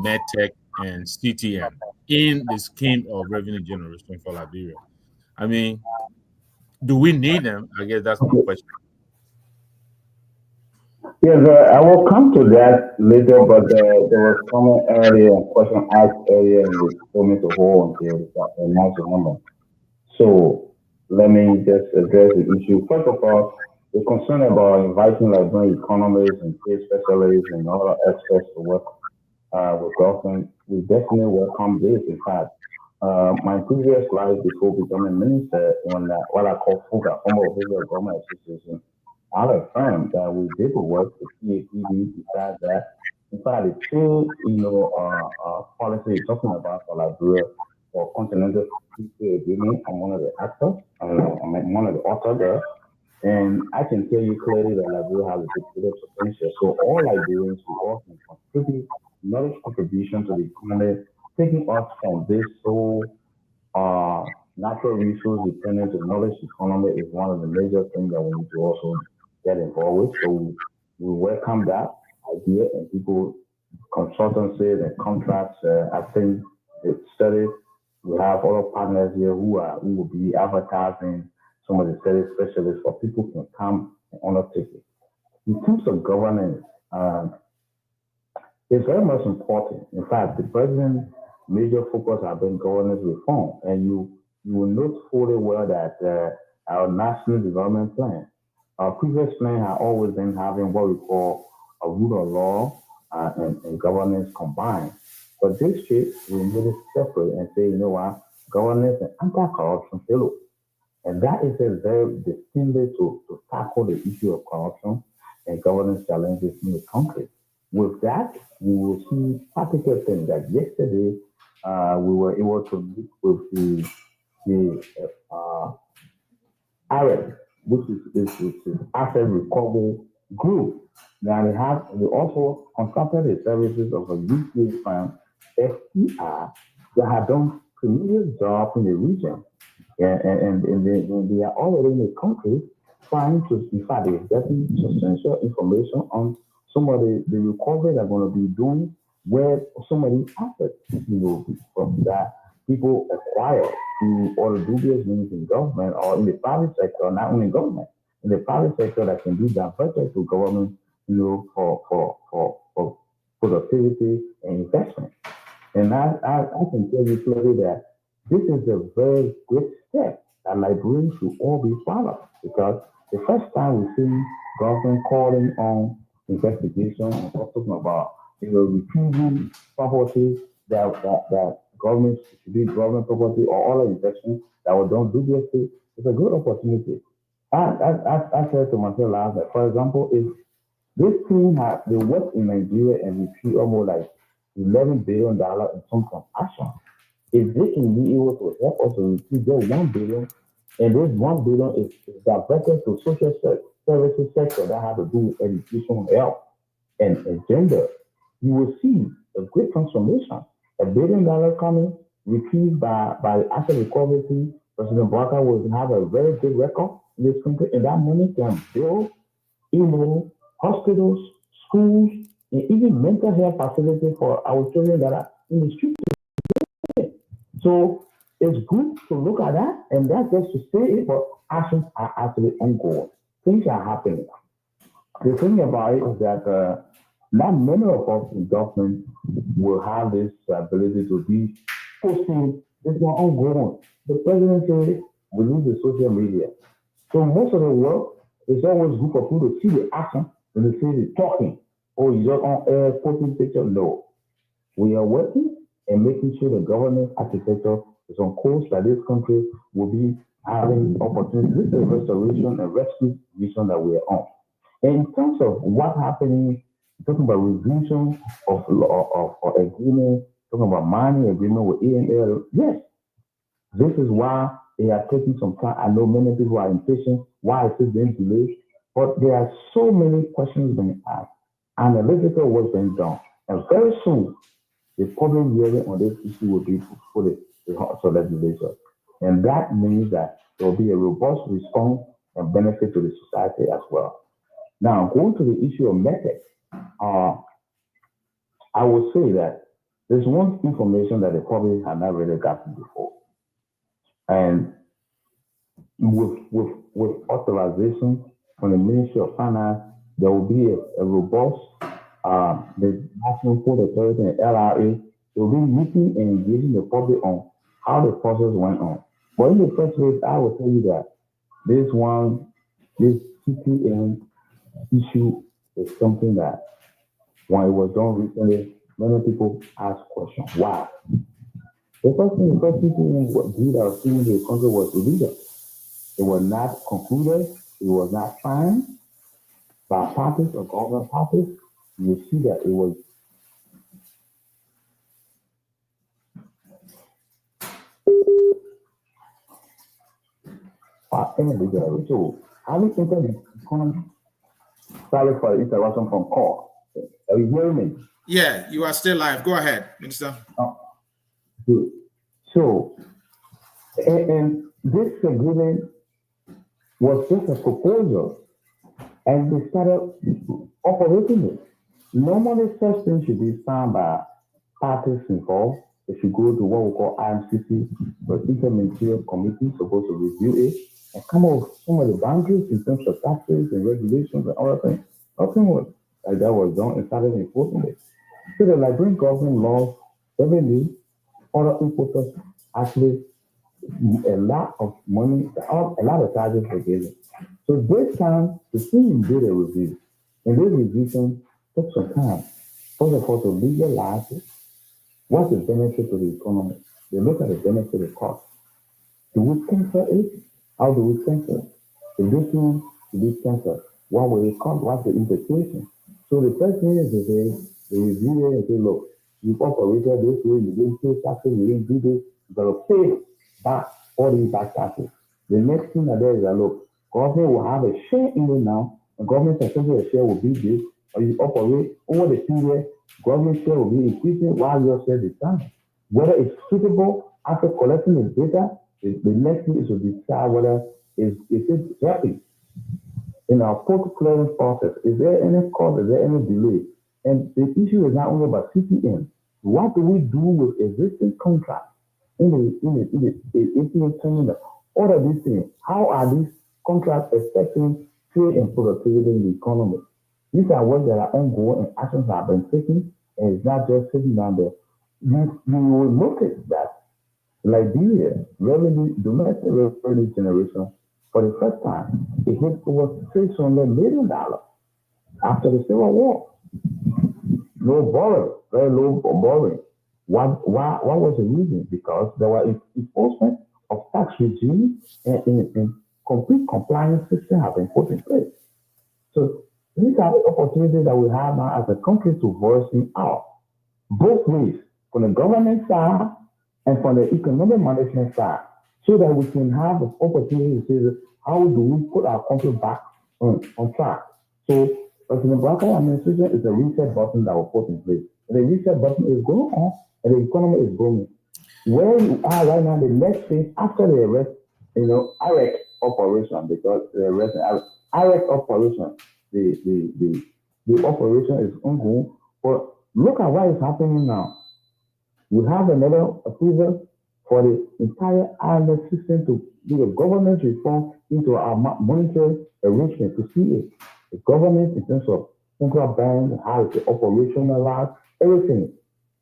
MedTech and CTN in the scheme of revenue generation for Liberia? I mean, do we need them? I guess that's my question. Yes, I will come to that later, but there was comment earlier, a question asked earlier, and you told me to hold until the announce the number. So let me just address the issue. First of all, the concern about inviting Liberian economists and trade specialists and other experts to work with government, we definitely welcome this. In fact, my previous life before becoming minister in what I call FUGA, former Official Government Association, I affirmed that we did work with CAPD besides that. In fact, the trade, policy you're talking about for Liberia for continental free agreement, I'm one of the actors, I'm one of the authors there. And I can tell you clearly that Liberia has a big potential. So all Liberians will all can contribute knowledge contribution to the economy, taking us from this so natural resource dependent to knowledge economy is one of the major things that we need to also get involved with. So we welcome that idea, and people, consultancies and contracts. I think it's studied. We have other partners here who will be advertising some of the study specialists for people can come and undertake it. In terms of governance, it's very much important. In fact, the president's major focus has been governance reform, and you will note fully well that our national development plan, our previous plan had always been having what we call a rule of law and governance combined. But this trip, we made it separate and say, you know what, governance and anti-corruption fellow. And that is a very distinct way to tackle the issue of corruption and governance challenges in the country. With that, we will see practical things that yesterday we were able to meet with the ARED, which is Asset Recovery Group. Now they also contracted the services of a UK firm, FTR, that have done tremendous job in the region. And they are already in the country trying to, in fact, they're getting substantial information on some of the recovery they're going to be doing where some of the assets, from that people acquire through all the dubious means in government or in the private sector, not only government, in the private sector that can be diverted to government, for productivity and investment. And I can tell you clearly that this is a very great step that Liberians should all be proud of, because the first time we've seen government calling on investigation and talking about retrieving property that government should be government property or other investments that were done dubiously. It's a good opportunity. I said to myself last night, for example, if this team they work in Nigeria and retrieve almost like $11 billion in some transaction, if they can be able to help us to retrieve just $1 billion, and this $1 billion is diverted to social services sector that have to do with education, health, and gender, you will see a great transformation. $1 billion coming, retrieved by the asset recovery team. President Barker will have a very good record in this country, and that money can build, hospitals, schools, and even mental health facilities for our children that are in the streets. So it's good to look at that, and that's just to say it, but actions are actually ongoing. Things are happening. The thing about it is that not many of us in government will have this ability to be posting this one ongoing. The president said we use the social media. So most of the work is always good for people to see the action and to see the talking. Oh, you just on air posting pictures? No. We are working and making sure the governance architecture is on course that this country will be having opportunities. This is a restoration and rescue mission that we are on. And in terms of what happening, talking about revision of law of agreement, talking about mining agreement with ANL, yes, this is why they are taking some time. I know many people are impatient. Why is it being delayed? But there are so many questions being asked. Analytical work being done. And very soon, the public hearing on this issue will be before the House of Legislature. And that means that there will be a robust response and benefit to the society as well. Now, going to the issue of method, I will say that there's one information that the public had not really gotten before. And with authorization from the Ministry of Finance, there will be a robust, the National Port Authority and LRA, they will be meeting and engaging the public on how the process went on. But in the first place, I will tell you that this CTN issue is something that when it was done recently, many people asked questions. Why? The first thing the first CTN did that was in the country was illegal. It was not concluded, it was not signed by parties or government parties. You see that it was illegal. So, having entered the economy, sorry for the interruption from call. Are you hearing me? Yeah, you are still live. Go ahead, Minister. Good. So, and this agreement was just a proposal, and they started operating it. Normally, such things should be signed by parties involved. If you go to what we call IMCC, the Interministerial Committee supposed to review it and come up with some of the boundaries in terms of taxes and regulations and other things. Nothing was like that was done and started enforcing it. So the Liberian government laws, revenue, other importers actually a lot of money, a lot of charges were given. So this time, the team did a review. And this revision took some time. First of all, to legalize it. What's the benefit to the economy? They look at the benefit of cost. Do we censor it? How do we censor it? If this one to be censored, what will it cost? What's the implication? So the first thing is to say, the reviewer and say, look, you've operated this way, you didn't pay taxes, you didn't do this, you got to pay back all these back taxes. The next thing that there is that, look, government will have a share in it now, and government percentage share will be this, or you operate over the period, government share will be increasing while your share declines. Whether it's suitable after collecting the data, the next thing is to decide whether it's happy. In our post-clearance process, is there any cost, is there any delay? And the issue is not only about CTN. What do we do with existing contracts in the terminal? All of these things, how are these contracts affecting trade and productivity in the economy? These are work that are ongoing and actions have been taken, and it's not just sitting down there. You will notice that Liberia domestic revenue generation, for the first time, it hit over $600 million after the Civil War. No borrowing, very low borrowing. What was the reason? Because there was enforcement of tax regime and complete compliance system have been put in place. So these are the opportunities that we have now as a country to voice out, both ways, from the government side and from the economic management side, so that we can have the opportunity to say, how do we put our country back on track? So President Barker administration is a reset button that was put in place. And the reset button is going on, and the economy is growing. Where you are right now, the next phase after the arrest, IREC operation, because the arrest, IREC operation, the operation is ongoing. But look at what is happening now. We have another approval for the entire island system to do a governance reform into our monetary arrangement to see it. The government in terms of central bank, how it's operationalized, everything.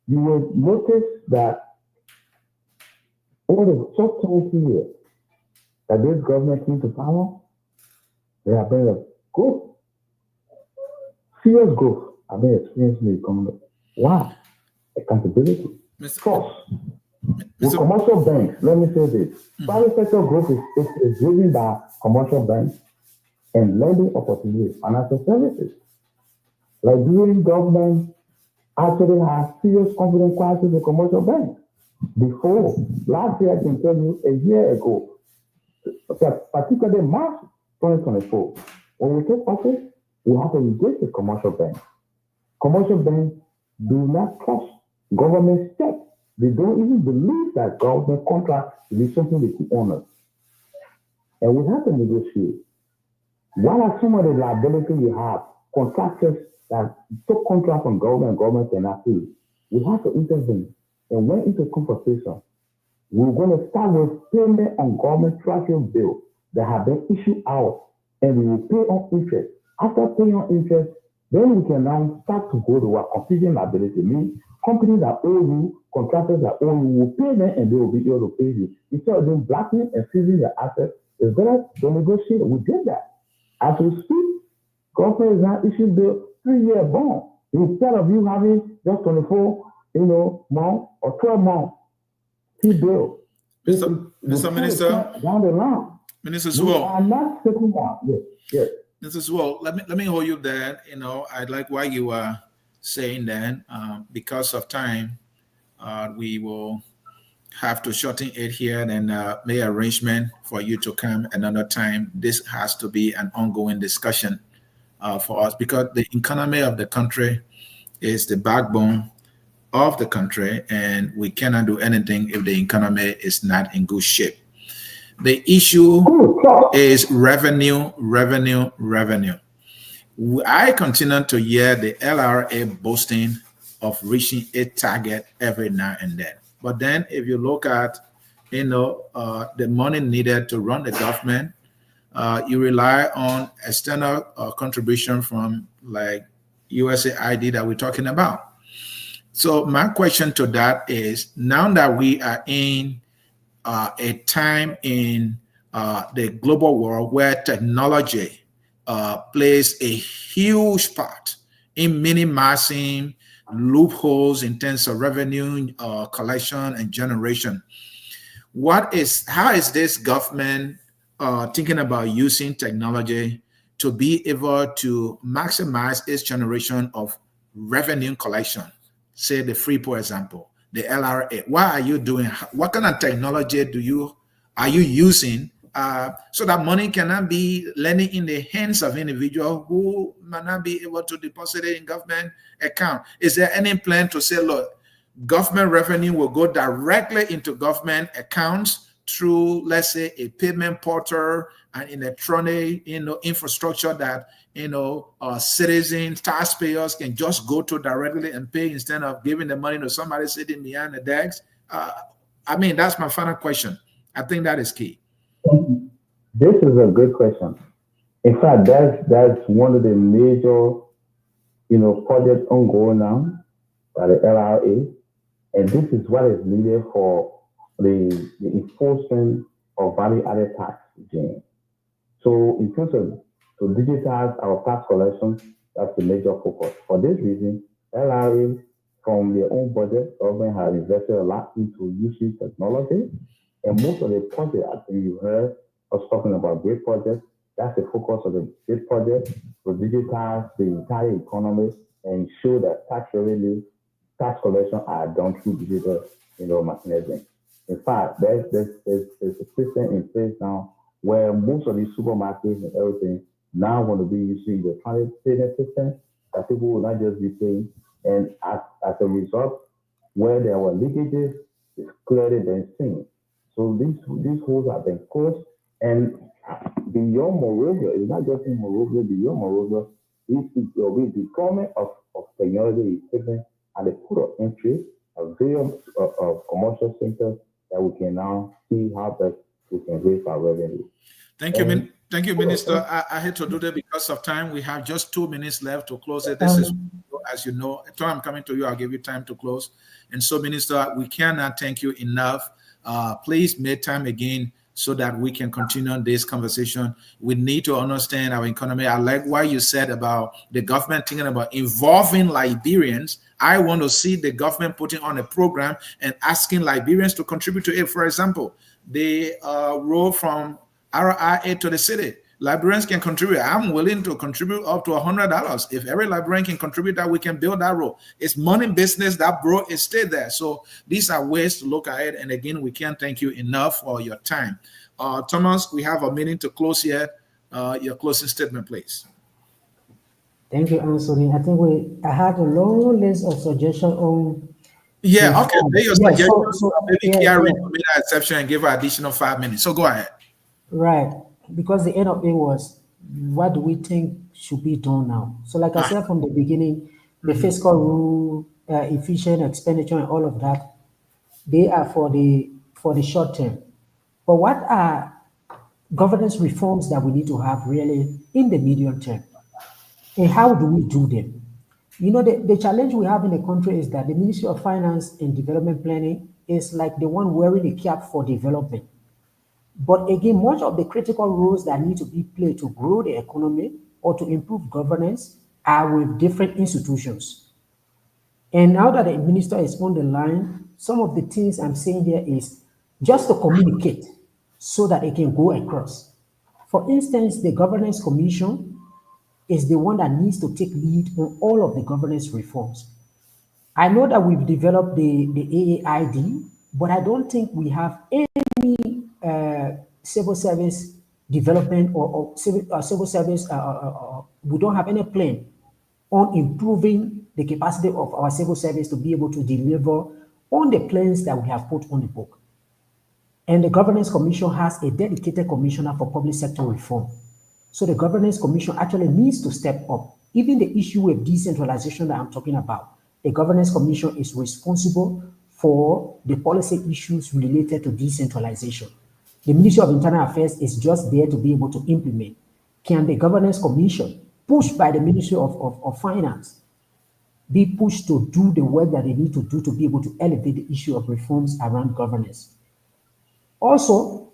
You will notice that over the short 20 years that this government came to power, there have been a growth, serious growth have been experienced in the economy. Why? Accountability, trust, With commercial banks, let me say this. Private sector growth is driven by commercial banks and lending opportunities, financial services. Liberian government actually has serious confidence crisis with commercial banks. Before, last year, I can tell you, a year ago, particularly March 2024, when we took office, we had to engage with commercial banks. Commercial banks do not trust government checks. They don't even believe that government contract is something they keep honor. And we have to negotiate. What are some of the liability you have? Contractors that took contract from government cannot pay. We have to intervene and went into conversation. We're going to start with payment on government treasury bills that have been issued out, and we will pay on interest. After paying on interest, then we can now start to go to our contingent liability. Means companies that owe you, contractors that owe you will pay them, and they will be able to pay you. Instead of doing blackening and seizing your assets, it's better to negotiate. We did that. As we speak, government is now issuing the 3-year bond. Instead of you having just 24, months or 12 months, T-bill. Mr. Minister, down the line. Minister Sewell. I'm not taking one. Yes. Mr. Sewell, let me hold you there. I'd like what you are saying then. Because of time, we will have to shorten it here and make arrangement for you to come another time. This has to be an ongoing discussion for us, because the economy of the country is the backbone of the country, and we cannot do anything if the economy is not in good shape. The issue is revenue. I continue to hear the LRA boasting of reaching a target every now and then. But then if you look at, the money needed to run the government, you rely on external contribution from like USAID that we're talking about. So my question to that is, now that we are in a time in the global world where technology plays a huge part in minimizing loopholes in terms of revenue collection and generation, how is this government thinking about using technology to be able to maximize its generation of revenue collection? Say the Freeport example, the LRA. What kind of technology are you using so that money cannot be landing in the hands of individuals who might not be able to deposit it in government account? Is there any plan to say, look, government revenue will go directly into government accounts through, let's say, a payment portal and electronic, infrastructure that, citizens, taxpayers can just go to directly and pay instead of giving the money to somebody sitting behind the desk? That's my final question. I think that is key. This is a good question. In fact, that's one of the major, projects ongoing now by the LRA, and this is what is needed for the enforcement of value-added tax regime. So in terms of to digitize our tax collection, that's the major focus. For this reason, LRA, from their own budget, government has invested a lot into using technology, and most of the projects, I think you heard us talking about great projects. That's the focus of the great project, to digitize the entire economy and show that tax revenue, tax collection are done through digital, mechanism. In fact, there's a system in place now where most of these supermarkets and everything now want to be using the electronic payment system that people will not just be paying. And as a result, where there were leakages, it's clearly been seen. So these holes have been closed. And beyond Morovia, it's not just in Morovia, beyond Morovia, it will be the deployment of technology equipment at the port of entry of various commercial centers that we can now see how best we can raise our revenue. Thank you, Minister. I hate to do that because of time. We have just 2 minutes left to close it. This is, as you know, until I'm coming to you, I'll give you time to close. And so, Minister, we cannot thank you enough. Please make time again so that we can continue on this conversation. We need to understand our economy. I like what you said about the government thinking about involving Liberians I want to see the government putting on a program and asking Liberians to contribute to it. For example, the road from RIA to the city. Liberians can contribute. I'm willing to contribute up to $100. If every Liberian can contribute that, we can build that road. It's money business. That bro is stay there. So these are ways to look at it. And again, we can't thank you enough for your time. Thomas, we have a meeting to close here. Your closing statement, please. Thank you, Anthony. I think I had a long list of suggestions on. Yeah, okay. Maybe Kiara made an exception and give her additional 5 minutes. So go ahead. Right, because the end of it was, what do we think should be done now? So, like I said from the beginning, the fiscal rule, efficient expenditure, and all of that, they are for the short term. But what are governance reforms that we need to have really in the medium term? And how do we do them? You know, the challenge we have in the country is that the Ministry of Finance and Development Planning is like the one wearing a cap for development. But again, much of the critical roles that need to be played to grow the economy or to improve governance are with different institutions. And now that the minister is on the line, some of the things I'm saying here is just to communicate so that it can go across. For instance, the Governance Commission is the one that needs to take lead on all of the governance reforms. I know that we've developed the AAID, but I don't think we have any civil service development or civil service. We don't have any plan on improving the capacity of our civil service to be able to deliver on the plans that we have put on the book. And the Governance Commission has a dedicated commissioner for public sector reform. So the Governance Commission actually needs to step up. Even the issue with decentralization that I'm talking about, the Governance Commission is responsible for the policy issues related to decentralization. The Ministry of Internal Affairs is just there to be able to implement. Can the Governance Commission, pushed by the Ministry of Finance, be pushed to do the work that they need to do to be able to elevate the issue of reforms around governance? Also,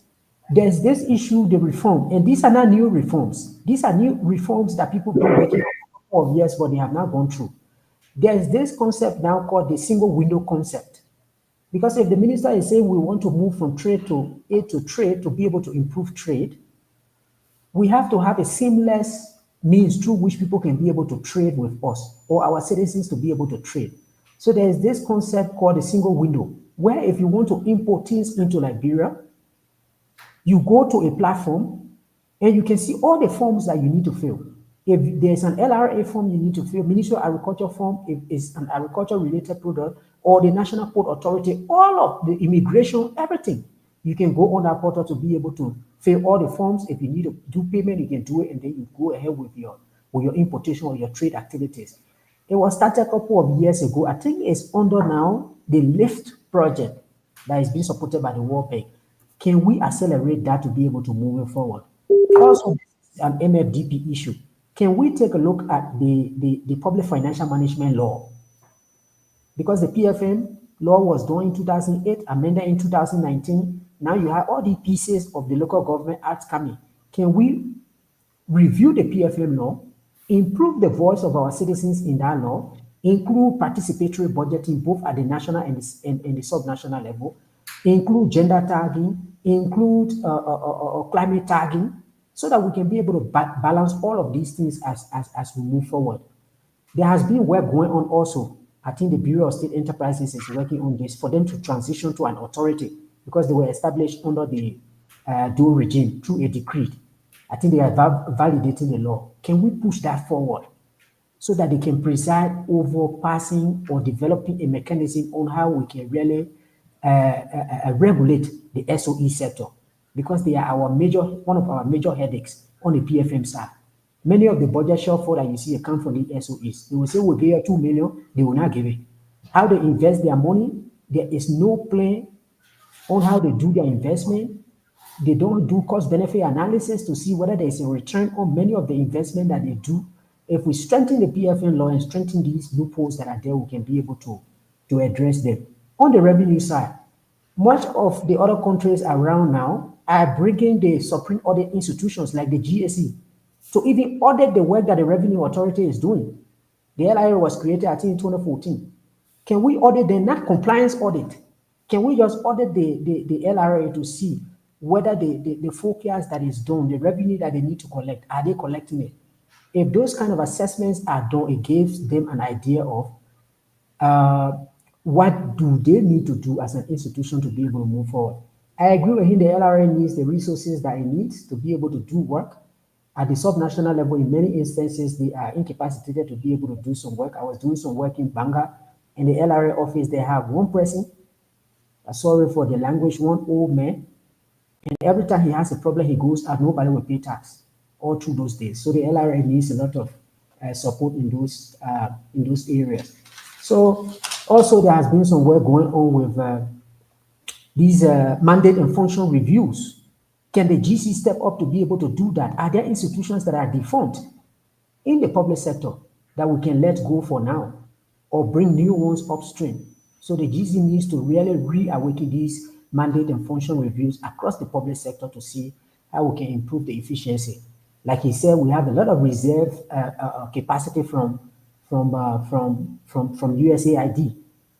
there's this issue, the reform, and these are not new reforms. These are new reforms that people have been working on for years, but they have not gone through. There's this concept now called the single window concept. Because if the minister is saying we want to move from trade to aid to trade to be able to improve trade, we have to have a seamless means through which people can be able to trade with us or our citizens to be able to trade. So there's this concept called a single window, where if you want to import things into Liberia, you go to a platform and you can see all the forms that you need to fill. If there's an LRA form you need to fill, Ministry of Agriculture form, if it's an agriculture related product, or the National Port Authority, all of the immigration, everything. You can go on that portal to be able to fill all the forms. If you need to do payment, you can do it, and then you go ahead with your importation or your trade activities. It was started a couple of years ago. I think it's under now the LIFT project that is being supported by the World Bank. Can we accelerate that to be able to move it forward? Also, an MFDP issue. Can we take a look at the public financial management law? Because the PFM law was done in 2008, amended in 2019. Now you have all the pieces of the Local Government Act coming. Can we review the PFM law, improve the voice of our citizens in that law, include participatory budgeting both at the national and the sub-national level, include gender tagging, include climate tagging, so that we can be able to balance all of these things as we move forward. There has been work going on also. I think the Bureau of State Enterprises is working on this for them to transition to an authority because they were established under the dual regime through a decree. I think they are validating the law. Can we push that forward so that they can preside over passing or developing a mechanism on how we can really regulate the SOE sector? Because they are one of our major headaches on the PFM side. Many of the budget shortfall that you see come from the SOEs. They will say we'll give you 2 million, they will not give it. How they invest their money, there is no plan on how they do their investment. They don't do cost-benefit analysis to see whether there is a return on many of the investment that they do. If we strengthen the PFM law and strengthen these loopholes that are there, we can be able to address them. On the revenue side, much of the other countries around now are bringing the supreme audit institutions like the GSE to even audit the work that the Revenue Authority is doing. The LIA was created, I think, in 2014. Can we audit them? Not compliance audit. Can we just audit the LRA to see whether the forecast that is done, the revenue that they need to collect, are they collecting it? If those kind of assessments are done, it gives them an idea of what do they need to do as an institution to be able to move forward. I agree with him, the LRA needs the resources that it needs to be able to do work. At the subnational level, in many instances, they are incapacitated to be able to do some work. I was doing some work in Banga. In the LRA office, they have one person, sorry for the language, one old man, and every time he has a problem, he goes out, nobody will pay tax all through those days. So the LRA needs a lot of support in those areas. So also there has been some work going on with these mandate and function reviews. Can the GC step up to be able to do that? Are there institutions that are defunct in the public sector that we can let go for now or bring new ones upstream? So the GC needs to really reawaken these mandate and function reviews across the public sector to see how we can improve the efficiency. Like he said, we have a lot of reserve capacity from USAID.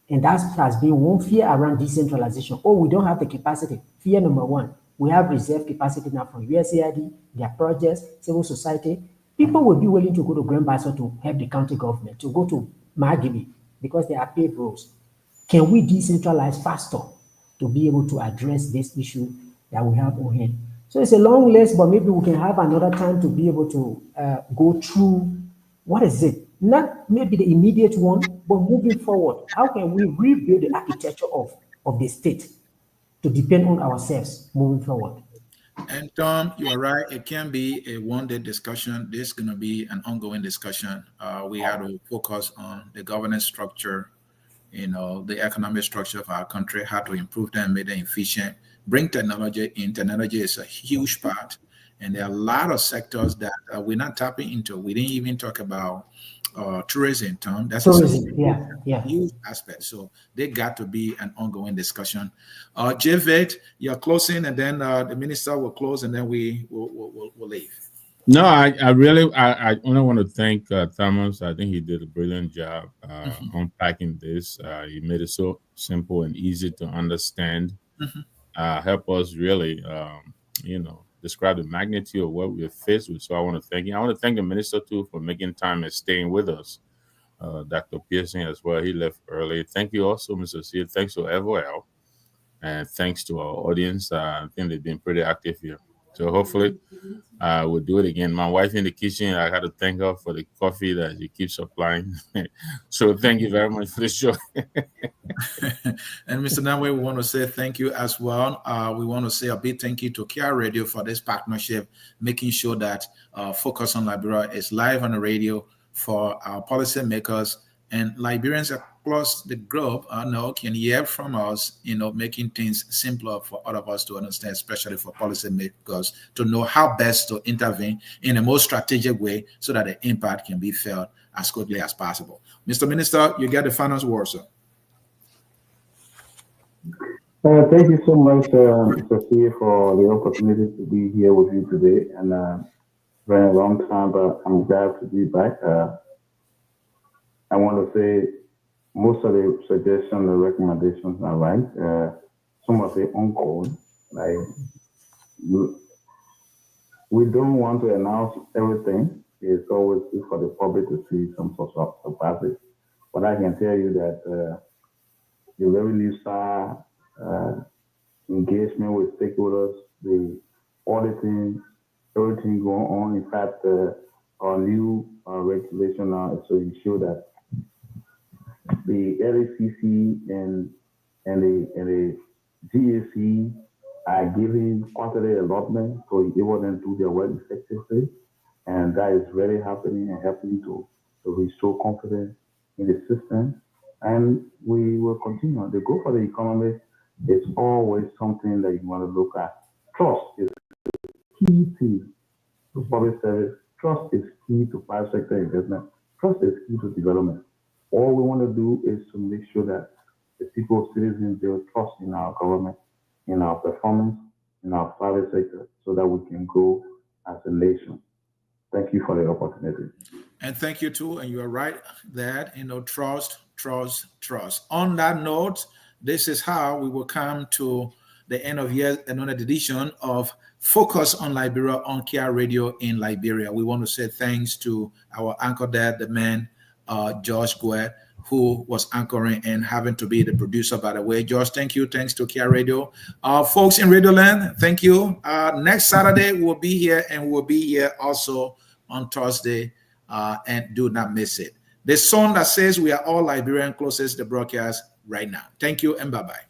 And that has been one fear around decentralization. Oh, we don't have the capacity. Fear number one. We have reserve capacity now from USAID, their projects, civil society. People will be willing to go to Grand Bassa to help the county government, to go to Magili, because they are paved roads. Can we decentralize faster to be able to address this issue that we have on hand? So it's a long list, but maybe we can have another time to be able to go through, what is it? Not maybe the immediate one, but moving forward, how can we rebuild the architecture of the state to depend on ourselves moving forward? And Tom, you are right. It can be a one-day discussion. This is going to be an ongoing discussion. We have to focus on the governance structure, the economic structure of our country, how to improve them, make them efficient, bring technology in. Technology is a huge part. And there are a lot of sectors that we're not tapping into. We didn't even talk about tourism, Tom. That's Tourism, a huge aspect. So they got to be an ongoing discussion. Javid, you're closing, and then the minister will close, and then we'll leave. No, I only want to thank Thomas. I think he did a brilliant job unpacking this. He made it so simple and easy to understand. Help us really, describe the magnitude of what we're faced with. So I want to thank you. I want to thank the minister too for making time and staying with us. Dr. Pearson as well. He left early. Thank you also, Mr. Seed. Thanks to FOL. And thanks to our audience. I think they've been pretty active here. So hopefully we'll do it again. My wife in the kitchen, I got to thank her for the coffee that she keeps supplying. So thank you very much for the show. And Mr. Namwe, we want to say thank you as well. We want to say a big thank you to Kia Radio for this partnership, making sure that Focus on Liberia is live on the radio for our policymakers and Liberians across the globe can hear from us, making things simpler for all of us to understand, especially for policymakers, to know how best to intervene in a more strategic way so that the impact can be felt as quickly as possible. Mr. Minister, you get the final word, sir. Thank you so much, Mr. C, for the opportunity to be here with you today. And very long time, but I'm glad to be back. I want to say most of the suggestions and recommendations are right. Some of the on call, like we don't want to announce everything. It's always good for the public to see some sort of surprises. But I can tell you that the revenue side, engagement with stakeholders, the auditing, everything going on. In fact, our new regulation now is to ensure that the LACC and the GAC are giving quarterly allotment to enable them to do their work effectively, and that is really happening and helping to restore confidence in the system. And we will continue. The goal for the economy is always something that you want to look at. Trust is the key thing to public service. Trust is key to private sector investment. Trust is key to development. All we want to do is to make sure that the people, citizens, build trust in our government, in our performance, in our private sector, so that we can grow as a nation. Thank you for the opportunity. And thank you too. And you are right that, trust, trust, trust. On that note, this is how we will come to the end of yet another edition of Focus on Liberia on Kia Radio in Liberia. We want to say thanks to our anchor dad, the man, Josh Guet, who was anchoring and having to be the producer, by the way. Josh, thank you. Thanks to Kia Radio. Folks in Radio Land, thank you. Next Saturday, we'll be here, and we'll be here also on Thursday. And do not miss it. The song that says we are all Liberian closes the broadcast right now. Thank you and bye-bye.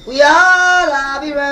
We are Liberian.